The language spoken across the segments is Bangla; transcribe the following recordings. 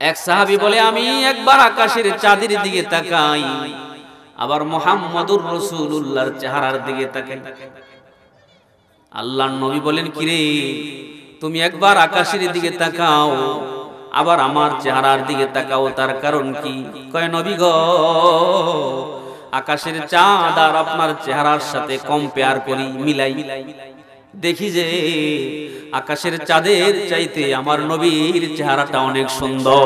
এক সাহাবী বলে আমি একবার আকাশের চাঁদের দিকে তাকাই, আবার মুহাম্মদুর রাসূলুল্লাহর চেহারার দিকে তাকাই। আল্লাহর নবী বলেন, কিরে তুমি একবার আকাশের দিকে তাকাও আবার আমার চেহারার দিকে তাকাও, তার কারণ কি? কয় নবী গো, আকাশের চাঁদ আর আপনার চেহারার সাথে কম্পেয়ার করি, মিলাই, দেখি যে আকাশের চাঁদের চাইতে আমার নবীর চেহারাটা অনেক সুন্দর।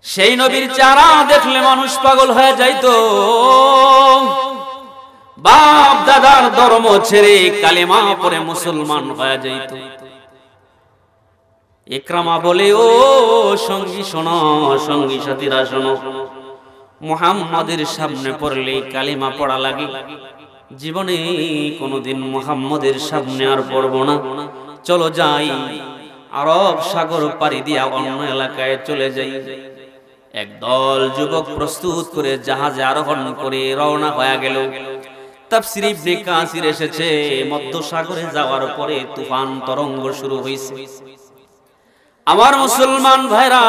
সেই নবীর চেহারা দেখলে মানুষ পাগল হয়ে যাইতো। বাপ দাদার ধর্ম ছেড়ে কালেমা পড়ে মুসলমান হয়ে যাইত। ইকরামা বলে, ও সঙ্গী শোনো, সঙ্গী সাথীরা শোনো, মুহাম্মাদের সামনে পড়লে কালেমা পড়া লাগে, জীবনে কোনোদিন মুহাম্মাদের সামনে আর পড়ব না। চলো যাই, আরব সাগর পাড়ি দিয়া অন্য এলাকায় চলে যাই। একদল যুবক প্রস্তুত করে জাহাজে আরোহণ করে রওনা হয়ে গেল। তাফসীর ইবনে কাসির এসেছে, মধ্য সাগরে যাওয়ার পরে তুফান তরঙ্গ শুরু হয়েছে। আমার মুসলমান ভাইরা,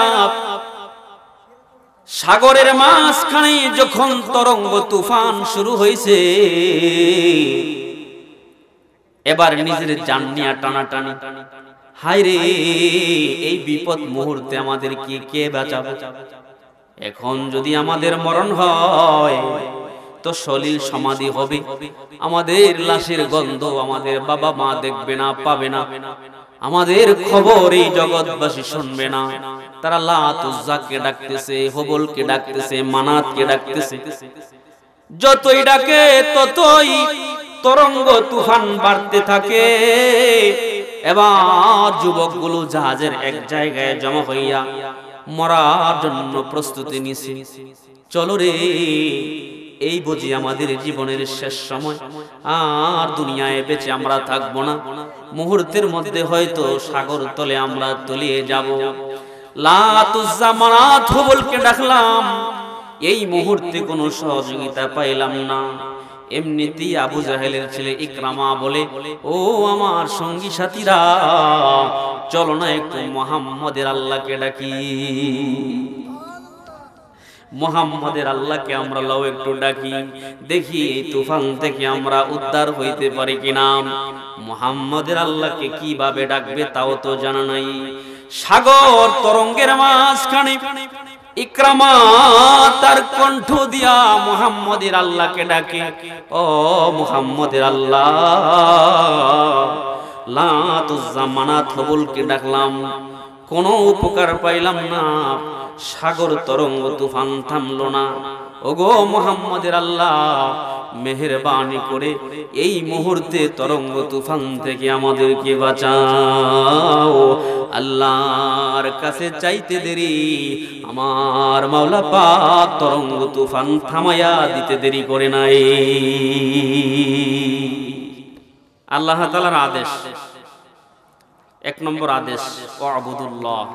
সাগরের মাঝখানে যখন তরঙ্গ তুফান শুরু হয়েছে, এবার নিজের জান নিয়ে টানাটানি। হায় রে, এই বিপদ মুহূর্তে আমাদের কি কে বাঁচাবে? এখন যদি আমাদের মরণ হয় তো সলিল সমাধি হবে, আমাদের লাশের গন্ধ আমাদের বাবা মা দেখবে না, পাবে না, আমাদের খবর এই জগৎবাসী শুনবে না। তারা লাত উজ্জাকে ডাকতেছে, হবলকে ডাকতেছে, মানাতকে ডাকতেছে। যতই ডাকে ততই তরঙ্গ তুফান বাড়তে থাকে। এবার যুবকগুলো জাহাজের এক জায়গায় জমা হইয়া মরার জন্য প্রস্তুতি নিছে। চলো রে, এই বুঝি আমাদের জীবনের শেষ সময়, আর দুনিয়ায় বেঁচে আমরা থাকবো না। মুহূর্তের মধ্যে হয়তো সাগর তলে আমরা তলিয়ে যাব। লাত উজ্জা মানাত হবলকে ডাকলাম, এই মুহূর্তে কোনো সহযোগিতা পাইলাম না। এমনিতেই আবু জাহেলের ছেলে ইকরামা বলে, ও আমার সঙ্গী সাথীরা, চলো না একটু মুহাম্মদের আল্লাহকে ডাকি। মুহাম্মদের আল্লাহকে আমরা লাও একটু ডাকি, দেখি এই তুফান থেকে আমরা উদ্ধার হইতে পারি কিনা। মুহাম্মদের আল্লাহকে কিভাবে ডাকবে তাও তো জানা নাই। সাগর তরঙ্গের মাঝখানে ইকরামা তার কণ্ঠ দিয়া মুহাম্মদের আল্লাহকে ডাকে, ও মুহাম্মদের আল্লাহ। লাত উজ্জা মানাত হবলকে ডাকলাম, কোনো উপকার পাইলাম না। সাগর তরঙ্গ তুফান থামলো না। ওগো মুহাম্মদের আল্লাহ, মেহেরবানি করে এই মুহূর্তে তরঙ্গ তুফান থেকে আমাদেরকে বাঁচাও। আল্লাহর কাছে চাইতে দেরি, আমার মাওলা পাক তরঙ্গ তুফান থামায়া দিতে দেরি করে নাই। আল্লাহ তাআলার আদেশ, এক নম্বর আদেশ, ওয়াবুদুল্লাহ,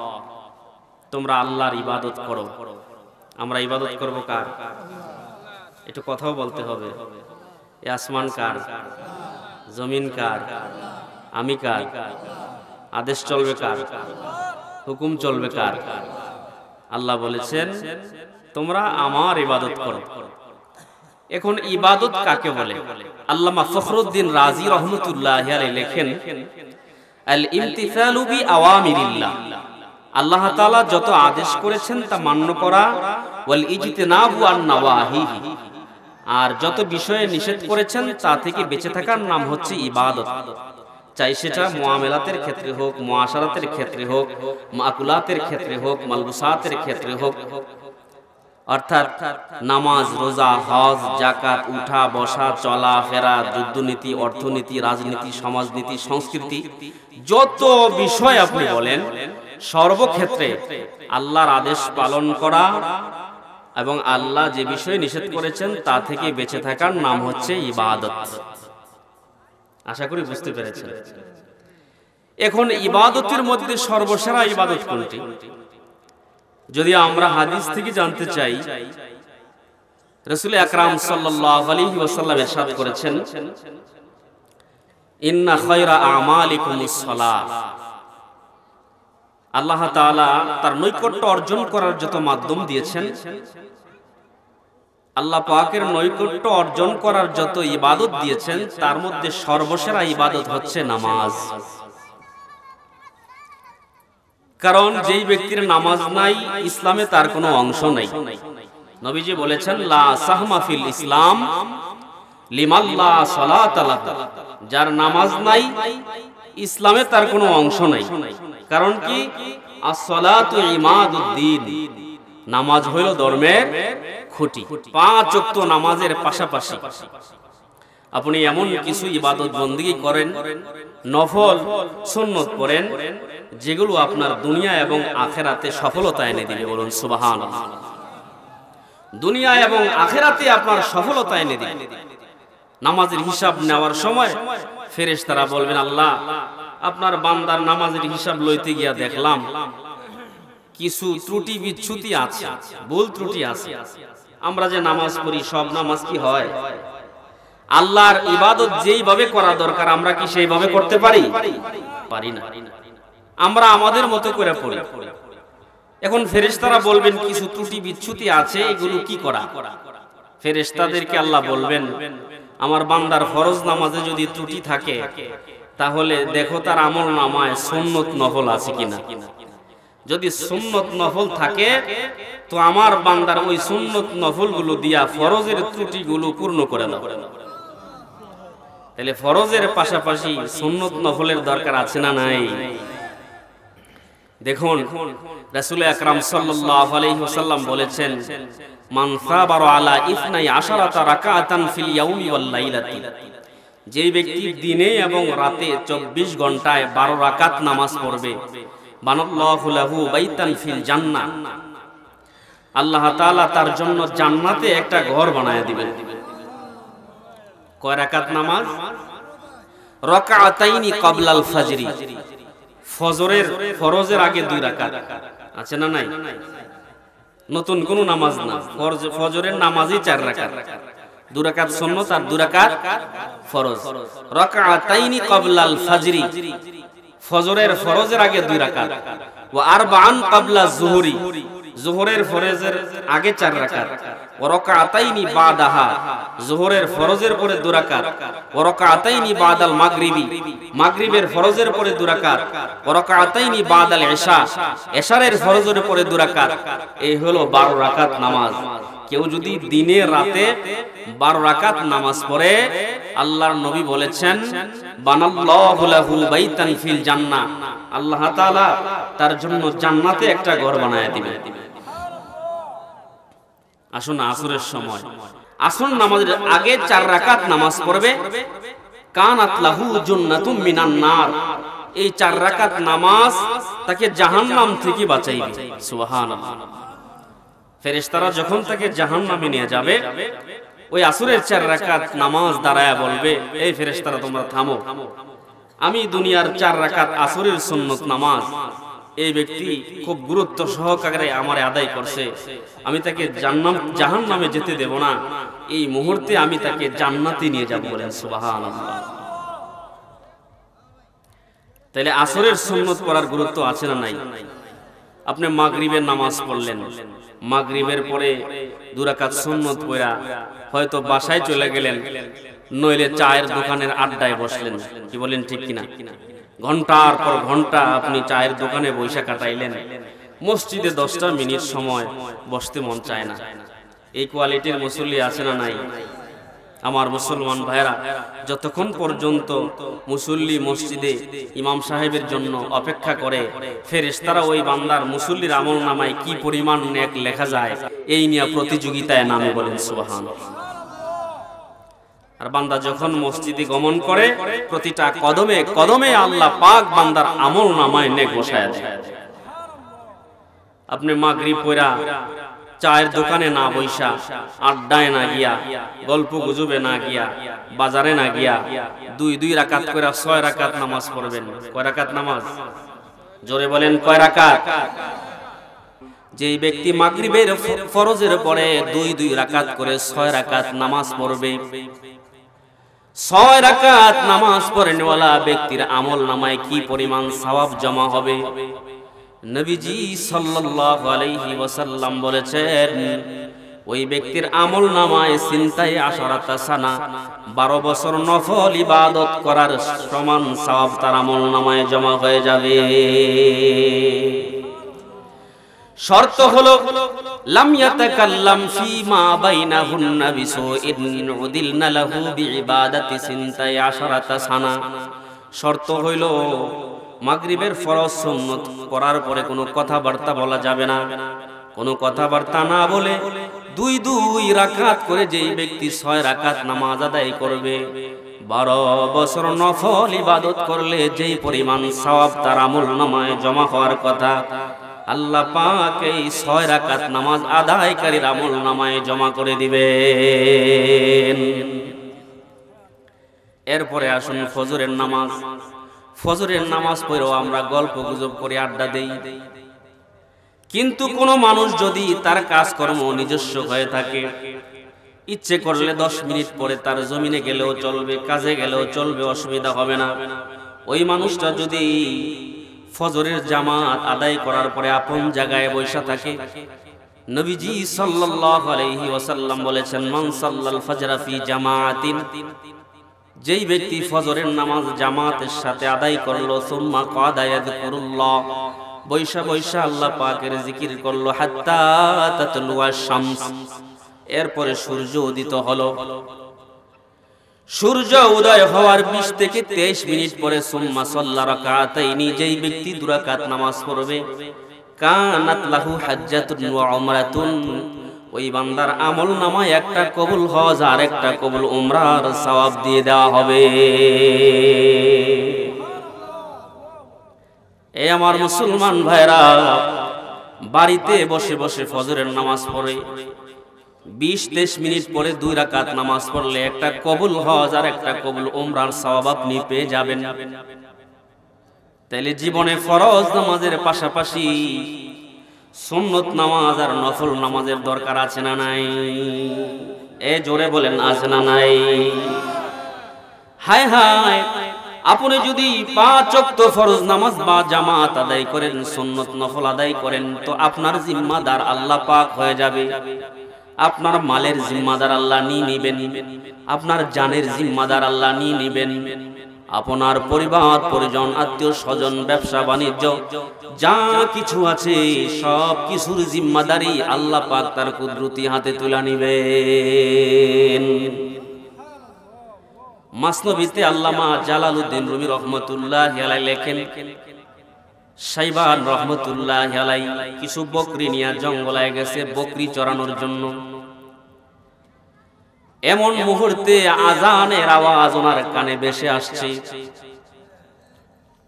তোমরা আল্লাহর ইবাদত করো। আমরা ইবাদত করব কার? একটু কথাও বলতে হবে। এ আসমান কার? জমিন কার? আমি কার? আদেশ চলবে কার? হুকুম চলবে কার? আল্লাহ বলেছেন তোমরা আমার ইবাদত করো। এখন ইবাদত কাকে বলে? আল্লামা ফখরুদ্দিন রাজি রহমতুল্লাহি আলাইহি লেখেন, আল ইমতিসালু বি আওয়ামিরিল্লাহ, আল্লাহ তাআলা যত আদেশ করেছেন তা মান্য করা, ওয়াল ইজতিনাবু আন নাওয়াহিহি, আর যত বিষয়ে নিষেধ করেছেন তা থেকে বেঁচে থাকার নাম হচ্ছে ইবাদত। চাই সেটা মুআমালাতের ক্ষেত্রে হোক, মুআশারাতের ক্ষেত্রে হোক, মাকুলাতের ক্ষেত্রে হোক, মালবুসাতের ক্ষেত্রে হোক, অর্থাৎ নামাজ, রোজা, হজ, যাকাত, উঠা বসা, চলা ফেরা, যুদ্ধনীতি, অর্থনীতি, রাজনীতি, সমাজনীতি, সংস্কৃতি, যত বিষয় আপনি বলেন, সর্বক্ষেত্রে আল্লাহর আদেশ পালন করা এবং আল্লাহ যে বিষয়ে নিষেধ করেছেন তা থেকে বেঁচে থাকার নাম হচ্ছে ইবাদত। আশা করি বুঝতে পেরেছেন। এখন ইবাদতের মধ্যে সর্বসেরা ইবাদত কোনটি? যদি আমরা হাদিস থেকে জানতে চাই, রাসূল আকরাম সাল্লাল্লাহু আলাইহি ওয়াসাল্লাম ইরশাদ করেছেন, ইন্না খায়রা আমালিকুমুস সালাহ, আল্লাহ তাআলা তার নৈকট্য অর্জন করার যত মাধ্যম দিয়েছেন, আল্লাহ পাকের নৈকট্য অর্জন করার যত ইবাদত দিয়েছেন, তার মধ্যে সর্বসেরা ইবাদত হচ্ছে নামাজ। কারণ যেই ব্যক্তির নামাজ নাই, ইসলামে তার কোনো অংশ নাই। নবীজি বলেছেন, লা সাহমা ফিল ইসলাম লিমান লা সালাতা লাহু, যার নামাজ নাই ইসলামে তার কোনো অংশ নাই। কারণ কি? আস-সালাতু ইমাদুদ্দিন, নামাজ হইল ধর্মের খুঁটি। 5 ওয়াক্ত নামাজের পাশাপাশি আপনি এমন কিছু ইবাদত বন্দেগী করেন, নফল সুন্নত পড়েন, যেগুলো আপনার দুনিয়া এবং আখিরাতে সফলতা এনে দিবে। বলুন সুবহানাল্লাহ। দুনিয়া এবং আখিরাতে আপনার সফলতা এনে দিবে। নামাজের হিসাব নেওয়ার সময় ফেরেশতারা বলবেন, আল্লাহ, আপনার বান্দার নামাজের হিসাব লইতে গিয়া দেখলাম কিছু ত্রুটি বিচ্যুতি আছে, ভুল ত্রুটি আছে। আমরা যে নামাজ পড়ি, সব নামাজ কি হয়? আল্লাহর ইবাদত যেইভাবে করা দরকার, আমরা কি সেইভাবে করতে পারি? পারি না। আমরা আমাদের মতো করে পড়ি। এখন ফেরেশতারা বলবেন কিছু ত্রুটি বিচ্যুতি আছে, এগুলো কি করা? ফেরেশতাদেরকে আল্লাহ বলবেন, আমার বান্দার ফরজ নামাজে যদি ত্রুটি থাকে, তাহলে দেখো তার আমল নামায় সুন্নত নফল আছে কিনা। যদি সুন্নত নফল থাকে, তো আমার বান্দার ওই সুন্নত নফলগুলো দিয়া ফরজের ত্রুটিগুলো পূর্ণ করে দাও। তাহলে ফরজের পাশাপাশি সুন্নত নফলের দরকার আছে না নাই? দেখুন, রাসূল আকরাম সাল্লাল্লাহু আলাইহি ওয়াসাল্লাম বলেছেন, মান সাবারা আলা 12 রাকাতান ফিল ইয়াউমি ওয়াল লাইলাতি, যেই ব্যক্তি দিনে এবং রাতে 24 ঘন্টায় 12 রাকাত নামাজ পড়বে, বানাল্লাহু লাহু বাইতান ফিল জান্নাহ, আল্লাহ তাআলা তার জন্য জান্নাতে একটা ঘর বানায়া দিবেন। কয় রাকাত নামাজ? রাকাতাইনি ক্বাবলাল ফাজরি, ফজরের ফরজের আগে 2 রাকাত আছে না নাই? নতুন কোন নামাজ না, ফজরের নামাজই 4 রাকাত, 2 রাকাত সুন্নাত আর 2 রাকাত ফরজ। রাকাতাইনি ক্বাবলাল ফাজরি, ফজরের ফরজের আগে 2 রাকাত। ওয়া আরবাআন ক্বাবলা যুহরি, যোহরের ফরজের আগে 4 রাকাত। ওয়া রাকাতাইনি বাদাহা, যোহরের ফরজের পরে 2 রাকাত। ওয়া রাকাতাইনি বাদাল মাগরিবি, মাগরিবের ফরজের পরে 2 রাকাত। ওয়া রাকাতাইনি বাদাল ইশা, ইশারের ফরজের পরে 2 রাকাত। এই হলো 12 রাকাত নামাজ। কেউ যদি দিনে রাতে 12 রাকাত নামাজ পড়ে, আল্লাহর নবী বলেছেন, বানাল্লাহু লাহু বাইতান ফিল জান্নাহ, আল্লাহ তাআলা তার জন্য জান্নাতে একটা ঘর বানায়া দিবেন। আসুন, আসরের সময় আসর নামাজের আগে 4 রাকাত নামাজ পড়বে, কানাত লাহু জান্নাতুম মিনান নার, এই 4 রাকাত নামাজ তাকে জাহান্নাম থেকে বাঁচাইবে। সুবহানাল্লাহ। ফেরেশতারা যখন তাকে জাহান্নামে নিয়ে যাবে, ওই আসরের 4 রাকাত নামাজ দাঁড়ায়া বলবে, এই ফেরেশতারা তোমরা থামো, আমি দুনিয়ার 4 রাকাত আসরের সুন্নত নামাজ এই ব্যক্তি খুব গুরুত্ব সহকারে আমারে আদায় করছে, আমি তাকে জাহান্নামে যেতে দেব না, এই মুহূর্তে আমি তাকে জান্নাতে নিয়ে যাব। বলেন সুবহানাল্লাহ। তাহলে আসরের সুন্নত পড়ার গুরুত্ব আছে না নাই? আপনি মাগরিবের নামাজ পড়লেন, মাগরিবের পরে 2 রাকাত সুন্নত পড়া হয়তো বাসায় চলে গেলেন, নইলে চায়ের দোকানের আড্ডায় বসলেন। কি বলেন, ঠিক কিনা? ঘন্টার পর ঘন্টা আপনি চায়ের দোকানে বৈশা কাটাইলেন, মসজিদে 10টা মিনিট সময় বসতে মন চায় না। এই কোয়ালিটির মুসল্লি আছে না নাই? আমার মুসলমান ভাইরা, যতক্ষণ পর্যন্ত মুসল্লি মসজিদে ইমাম সাহেবের জন্য অপেক্ষা করে, ফেরেশতারা ওই বান্দার মুসল্লির আমলনামায় কি পরিমাণ নেক লেখা যায়, এই নিয়ে প্রতিযোগিতায় নামে। বলেন সুবহানাল্লাহ। আর বান্দা যখন মসজিদে গমন করে, প্রতিটা কদমে কদমে আল্লাহ পাক বান্দার আমলনামায় নেক বসায় দেয়। আপনি মাগরিব পড়া চায়ের দোকানে না বইসা, আড্ডায় না গিয়া, গল্প গুজবে না গিয়া, বাজারে না গিয়া 2 রাকাত করে 6 রাকাত নামাজ পড়বেন। কয় রাকাত নামাজ? জোরে বলেন, কয় রাকাত? যেই ব্যক্তি মাগরিবের ফরজের পরে 2 রাকাত করে 6 রাকাত নামাজ পড়বে, 6 রাকাত নামাজ পড়েনওয়ালা ব্যক্তির আমল নামায় কি পরিমাণ সওয়াব জমা হবে, নবীজি সাল্লাল্লাহু আলাইহি ওয়াসাল্লাম বলেছেন, ওই ব্যক্তির আমল নামায় সিনতাই আশরাতা সানা 12 বছর নফল ইবাদত করার সমান সওয়াব তার আমল নামায় জমা হয়ে যাবে। শর্ত হলো লাম ইয়াতাকাল্লাম ফীমা বাইনাহুন্না বিসুইন উদিলনা লাহু বিইবাদাতি সিনতাই আশরাতা সানা। শর্ত হইল মাগরিবের ফরজ সুন্নত করার পরে কোনো কথাবার্তা বলা যাবে না। কোনো কথাবার্তা না বলে 2 রাকাত করে যেই ব্যক্তি 6 রাকাত নামাজ আদায় করবে, 12 বছর নফল ইবাদত করলে যেই পরিমাণ সওয়াব তার আমল নামায় জমা হওয়ার কথা, আল্লাহ পাক এই 6 রাকাত নামাজ আদায়কারীর আমল নামায় জমা করে দিবেন। এরপরে আসুন ফজরের নামাজ। ফজরের নামাজ পড়েও আমরা গল্প গুজব করে আড্ডা দেই, কিন্তু কোন মানুষ যদি তার কাজকর্ম নিজস্ব হয়ে থাকে, ইচ্ছে করলে 10 মিনিট পরে তার জমিনে গেলেও চলবে, কাজে গেলেও চলবে, অসুবিধা হবে না। ওই মানুষটা যদি ফজরের জামাত আদায় করার পরে আপন জায়গায় বসে থাকে, নবীজি সাল্লাল্লাহু আলাইহি ওয়াসাল্লাম বলেছেন, মান সাল্লাল ফজরা ফি জামাআতিন, যেই ব্যক্তি ফজরের নামাজ জামাতের সাথে আদায় করলো, সুম্মা কাদা ইয়াযকুরুল্লাহ, বৈশা আল্লাহ পাকের জিকির করলো, হাত্তা তাতলুয়া শামস, এরপরে সূর্য উদিত হলো। সূর্য উদয় হওয়ার 20 থেকে 23 মিনিট পরে সুম্মা সাল্লা রাকাতাইনি, যেই ব্যক্তি 2 রাকাত নামাজ পড়বে, কানাত লাহু হাজ্জাতুন ওয়া উমরাতুন, ওই বান্দার আমল নামায় একটা কবুল হজ আর একটা কবুল উমরার সওয়াব দিয়ে দেওয়া হবে। এই আমার মুসলমান ভাইরা, বাড়িতে বসে বসে ফজরের নামাজ পড়ে 20-23 মিনিট পরে 2 রাকাত নামাজ পড়লে একটা কবুল হজ আর একটা কবুল উমরার সওয়াব আপনি পেয়ে যাবেন। তাইলে জীবনে ফরজ নামাজের পাশাপাশি সুন্নত নামাজ আর নফল নামাজের দরকার আছে না নাই? এ জোরে বলেন, আছে না নাই? হায় হায়, আপনি যদি 5 ওয়াক্ত ফরজ নামাজ বা জামাত আদায় করেন, সুন্নত নফল আদায় করেন, তো আপনার জিম্মাদার আল্লাহ পাক হয়ে যাবে। আপনার মালের জিম্মাদার আল্লাহ নিয়ে নেবেন, আপনার জানের জিম্মাদার আল্লাহ নিয়ে নেবেন। আপনার পরিবার পরিজন, আত্মীয় স্বজন, ব্যবসা বাণিজ্য যা কিছু আছে সব কিছুর জিম্মাদারি আল্লাহ পাক তার কুদরতি হাতে তুলে নেবেন। মাসনবীতে আল্লামা জালালউদ্দিন রুমি রহমতুল্লাহি আলাইহি লেখেন, শাইবান রহমতুল্লাহি আলাইহি কিছু বকরি নিয়ে জঙ্গলে গেছে বকরি চরানোর জন্য। এমন মুহূর্তে আজানের আওয়াজ ওনার কানে ভেসে আসছে।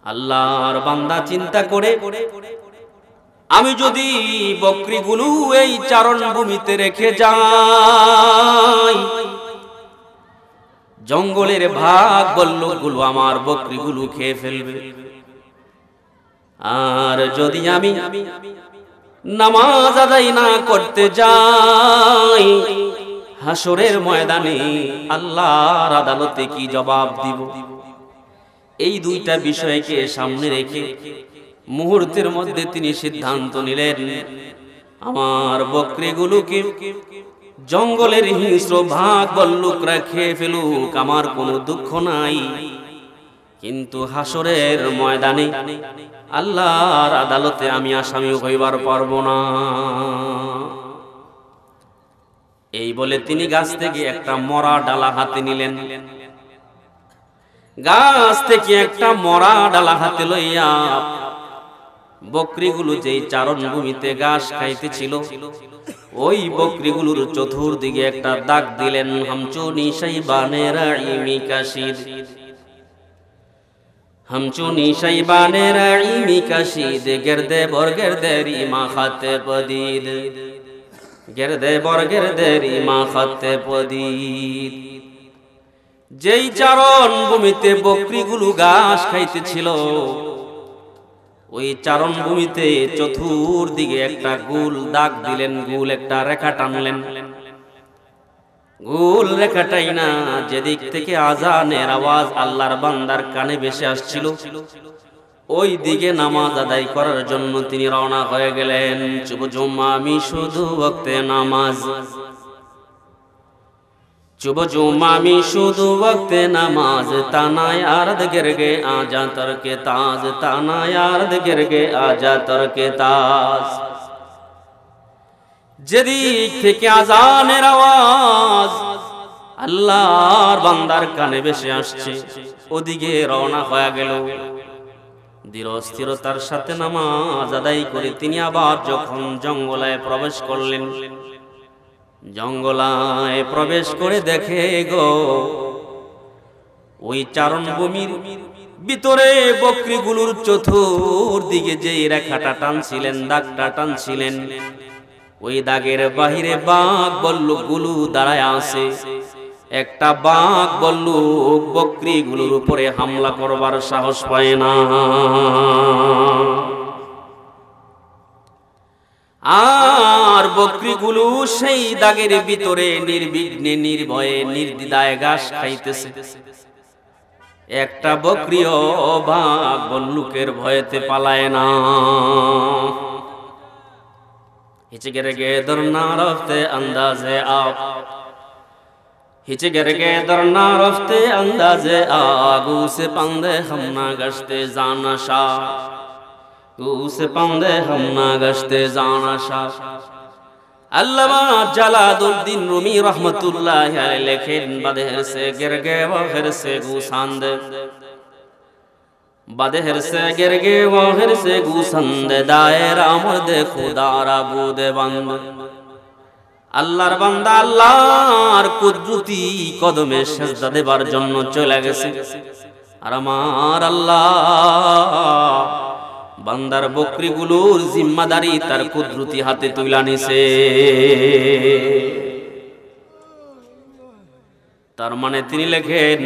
আল্লাহর বান্দা চিন্তা করে, আমি যদি বকরিগুলো এই চারণ ভূমিতে রেখে যাই, জঙ্গলের ভাগ বল্লভগুলো আমার বকরিগুলো খেয়ে ফেলবে। আর যদি আমি নামাজ আদায় না করতে যাই, হাসরের ময়দানে আল্লাহর আদালতে কি জবাব দিব? এই 2টা বিষয়কে সামনে রেখে মুহূর্তের মধ্যে তিনি সিদ্ধান্ত নিলেন, আমার বকরিগুলোকে জঙ্গলের হিংস্র ভাগ বল্লুকরা খেয়ে ফেলুক, আমার কোনো দুঃখ নাই, কিন্তু হাসরের ময়দানে আল্লাহর আদালতে আমি আসামি হইবার পারবো না। এই বলে তিনি গাছ থেকে একটা মরা ডালা হাতে নিলেন। গাছ থেকে একটা মরা ডালা হাতে লইয়া বকরিগুলো যেই চারণ ভূমিতে ঘাস খাইতেছিল, ওই বকরিগুলোর চতুর্দিকে একটা দাগ দিলেন, হামচুনি শাইবানে রাঈমি কাশিদ, হামচুনি শাইবানে রাঈমি কাশিদ, গেরদে বর্গেরদেরি মা খাতে পদিদ, গেরদে বর্গেরদেরি মা খাতে পদিদ। যেই চারণ ভূমিতে বকরিগুলো ঘাস খাইতেছিল, ওই চারণ ভূমিতে চতুর্দিকে একটা গোল দাগ দিলেন, গোল একটা রেখা টানলেন। গোল রেখাটাই না, যেদিক থেকে আজানের আওয়াজ আল্লাহর বান্দার কানে ভেসে আসছিল, ওই দিকে নামাজ আদায় করার জন্য তিনি রওনা হয়ে গেলেন। শুভ জুম্মা আমি শুধু ওয়াক্তে নামাজ, शुभ जुम्मा में शुदु वक्त नमाज, ताना यारद गिर गे आजा तर के ताज, ताना यारद गिर गे आजा तर के ताज। যেদিক থেকে আজানের আওয়াজ আল্লাহর বান্দার কানে ভেসে আসছে, ওদিকে রওনা হয়ে গেল। ধীর স্থিরতার সাথে নামাজ আদায় করে তিনি আবার যখন জঙ্গলায় প্রবেশ করলেন, জঙ্গলায় প্রবেশ করে দেখে গো ওই চারণভূমির ভিতরে বকরিগুলোর চতুর্দিকে যে রেখাটা টানছিলেন, দাগটা টানছিলেন, ওই দাগের বাহিরে বাঘ বল্লুকগুলো দাঁড়ায় আছে। একটা বাঘ বল্লুক বকরিগুলোর উপরে হামলা করবার সাহস পায় না। আর বকরিগুলো সেই দাগের ভিতরে নির্বিঘ্নে নির্ভয়ে নির্দ্বিধায় ঘাস খাইতেছে। একটা বকরিও বাঘ বল্লুকের ভয়েতে পালায় না। हिच गिर गे दरना रफ्ते अंदाज़े आप, हिच गिर गे दरना रफ्ते अंदाज़े आगू से पंदे हम ना गश्ते जाना शाह, उसे पंदे हम ना गश्ते जाना शाह। अल्लामा जलालुद्दीन रूमी रहमतुल्लाह अलैह लेखिन बदहर से गिर गए वहर से गुसांदे, बदहर से गिर गए वहर से गुसंदे, दायरा मुर्दे खुदारा बूदे बंद। আল্লাহর বান্দা আল্লাহর কুদরতি কদমে সিজদা দেবার জন্য চলে গেছে। আর আমার আল্লাহ বান্দার বকরিগুলোর জিম্মাদারি তার কুদরতি হাতে তুলে নিছে। তার মানে তিনি লেখেন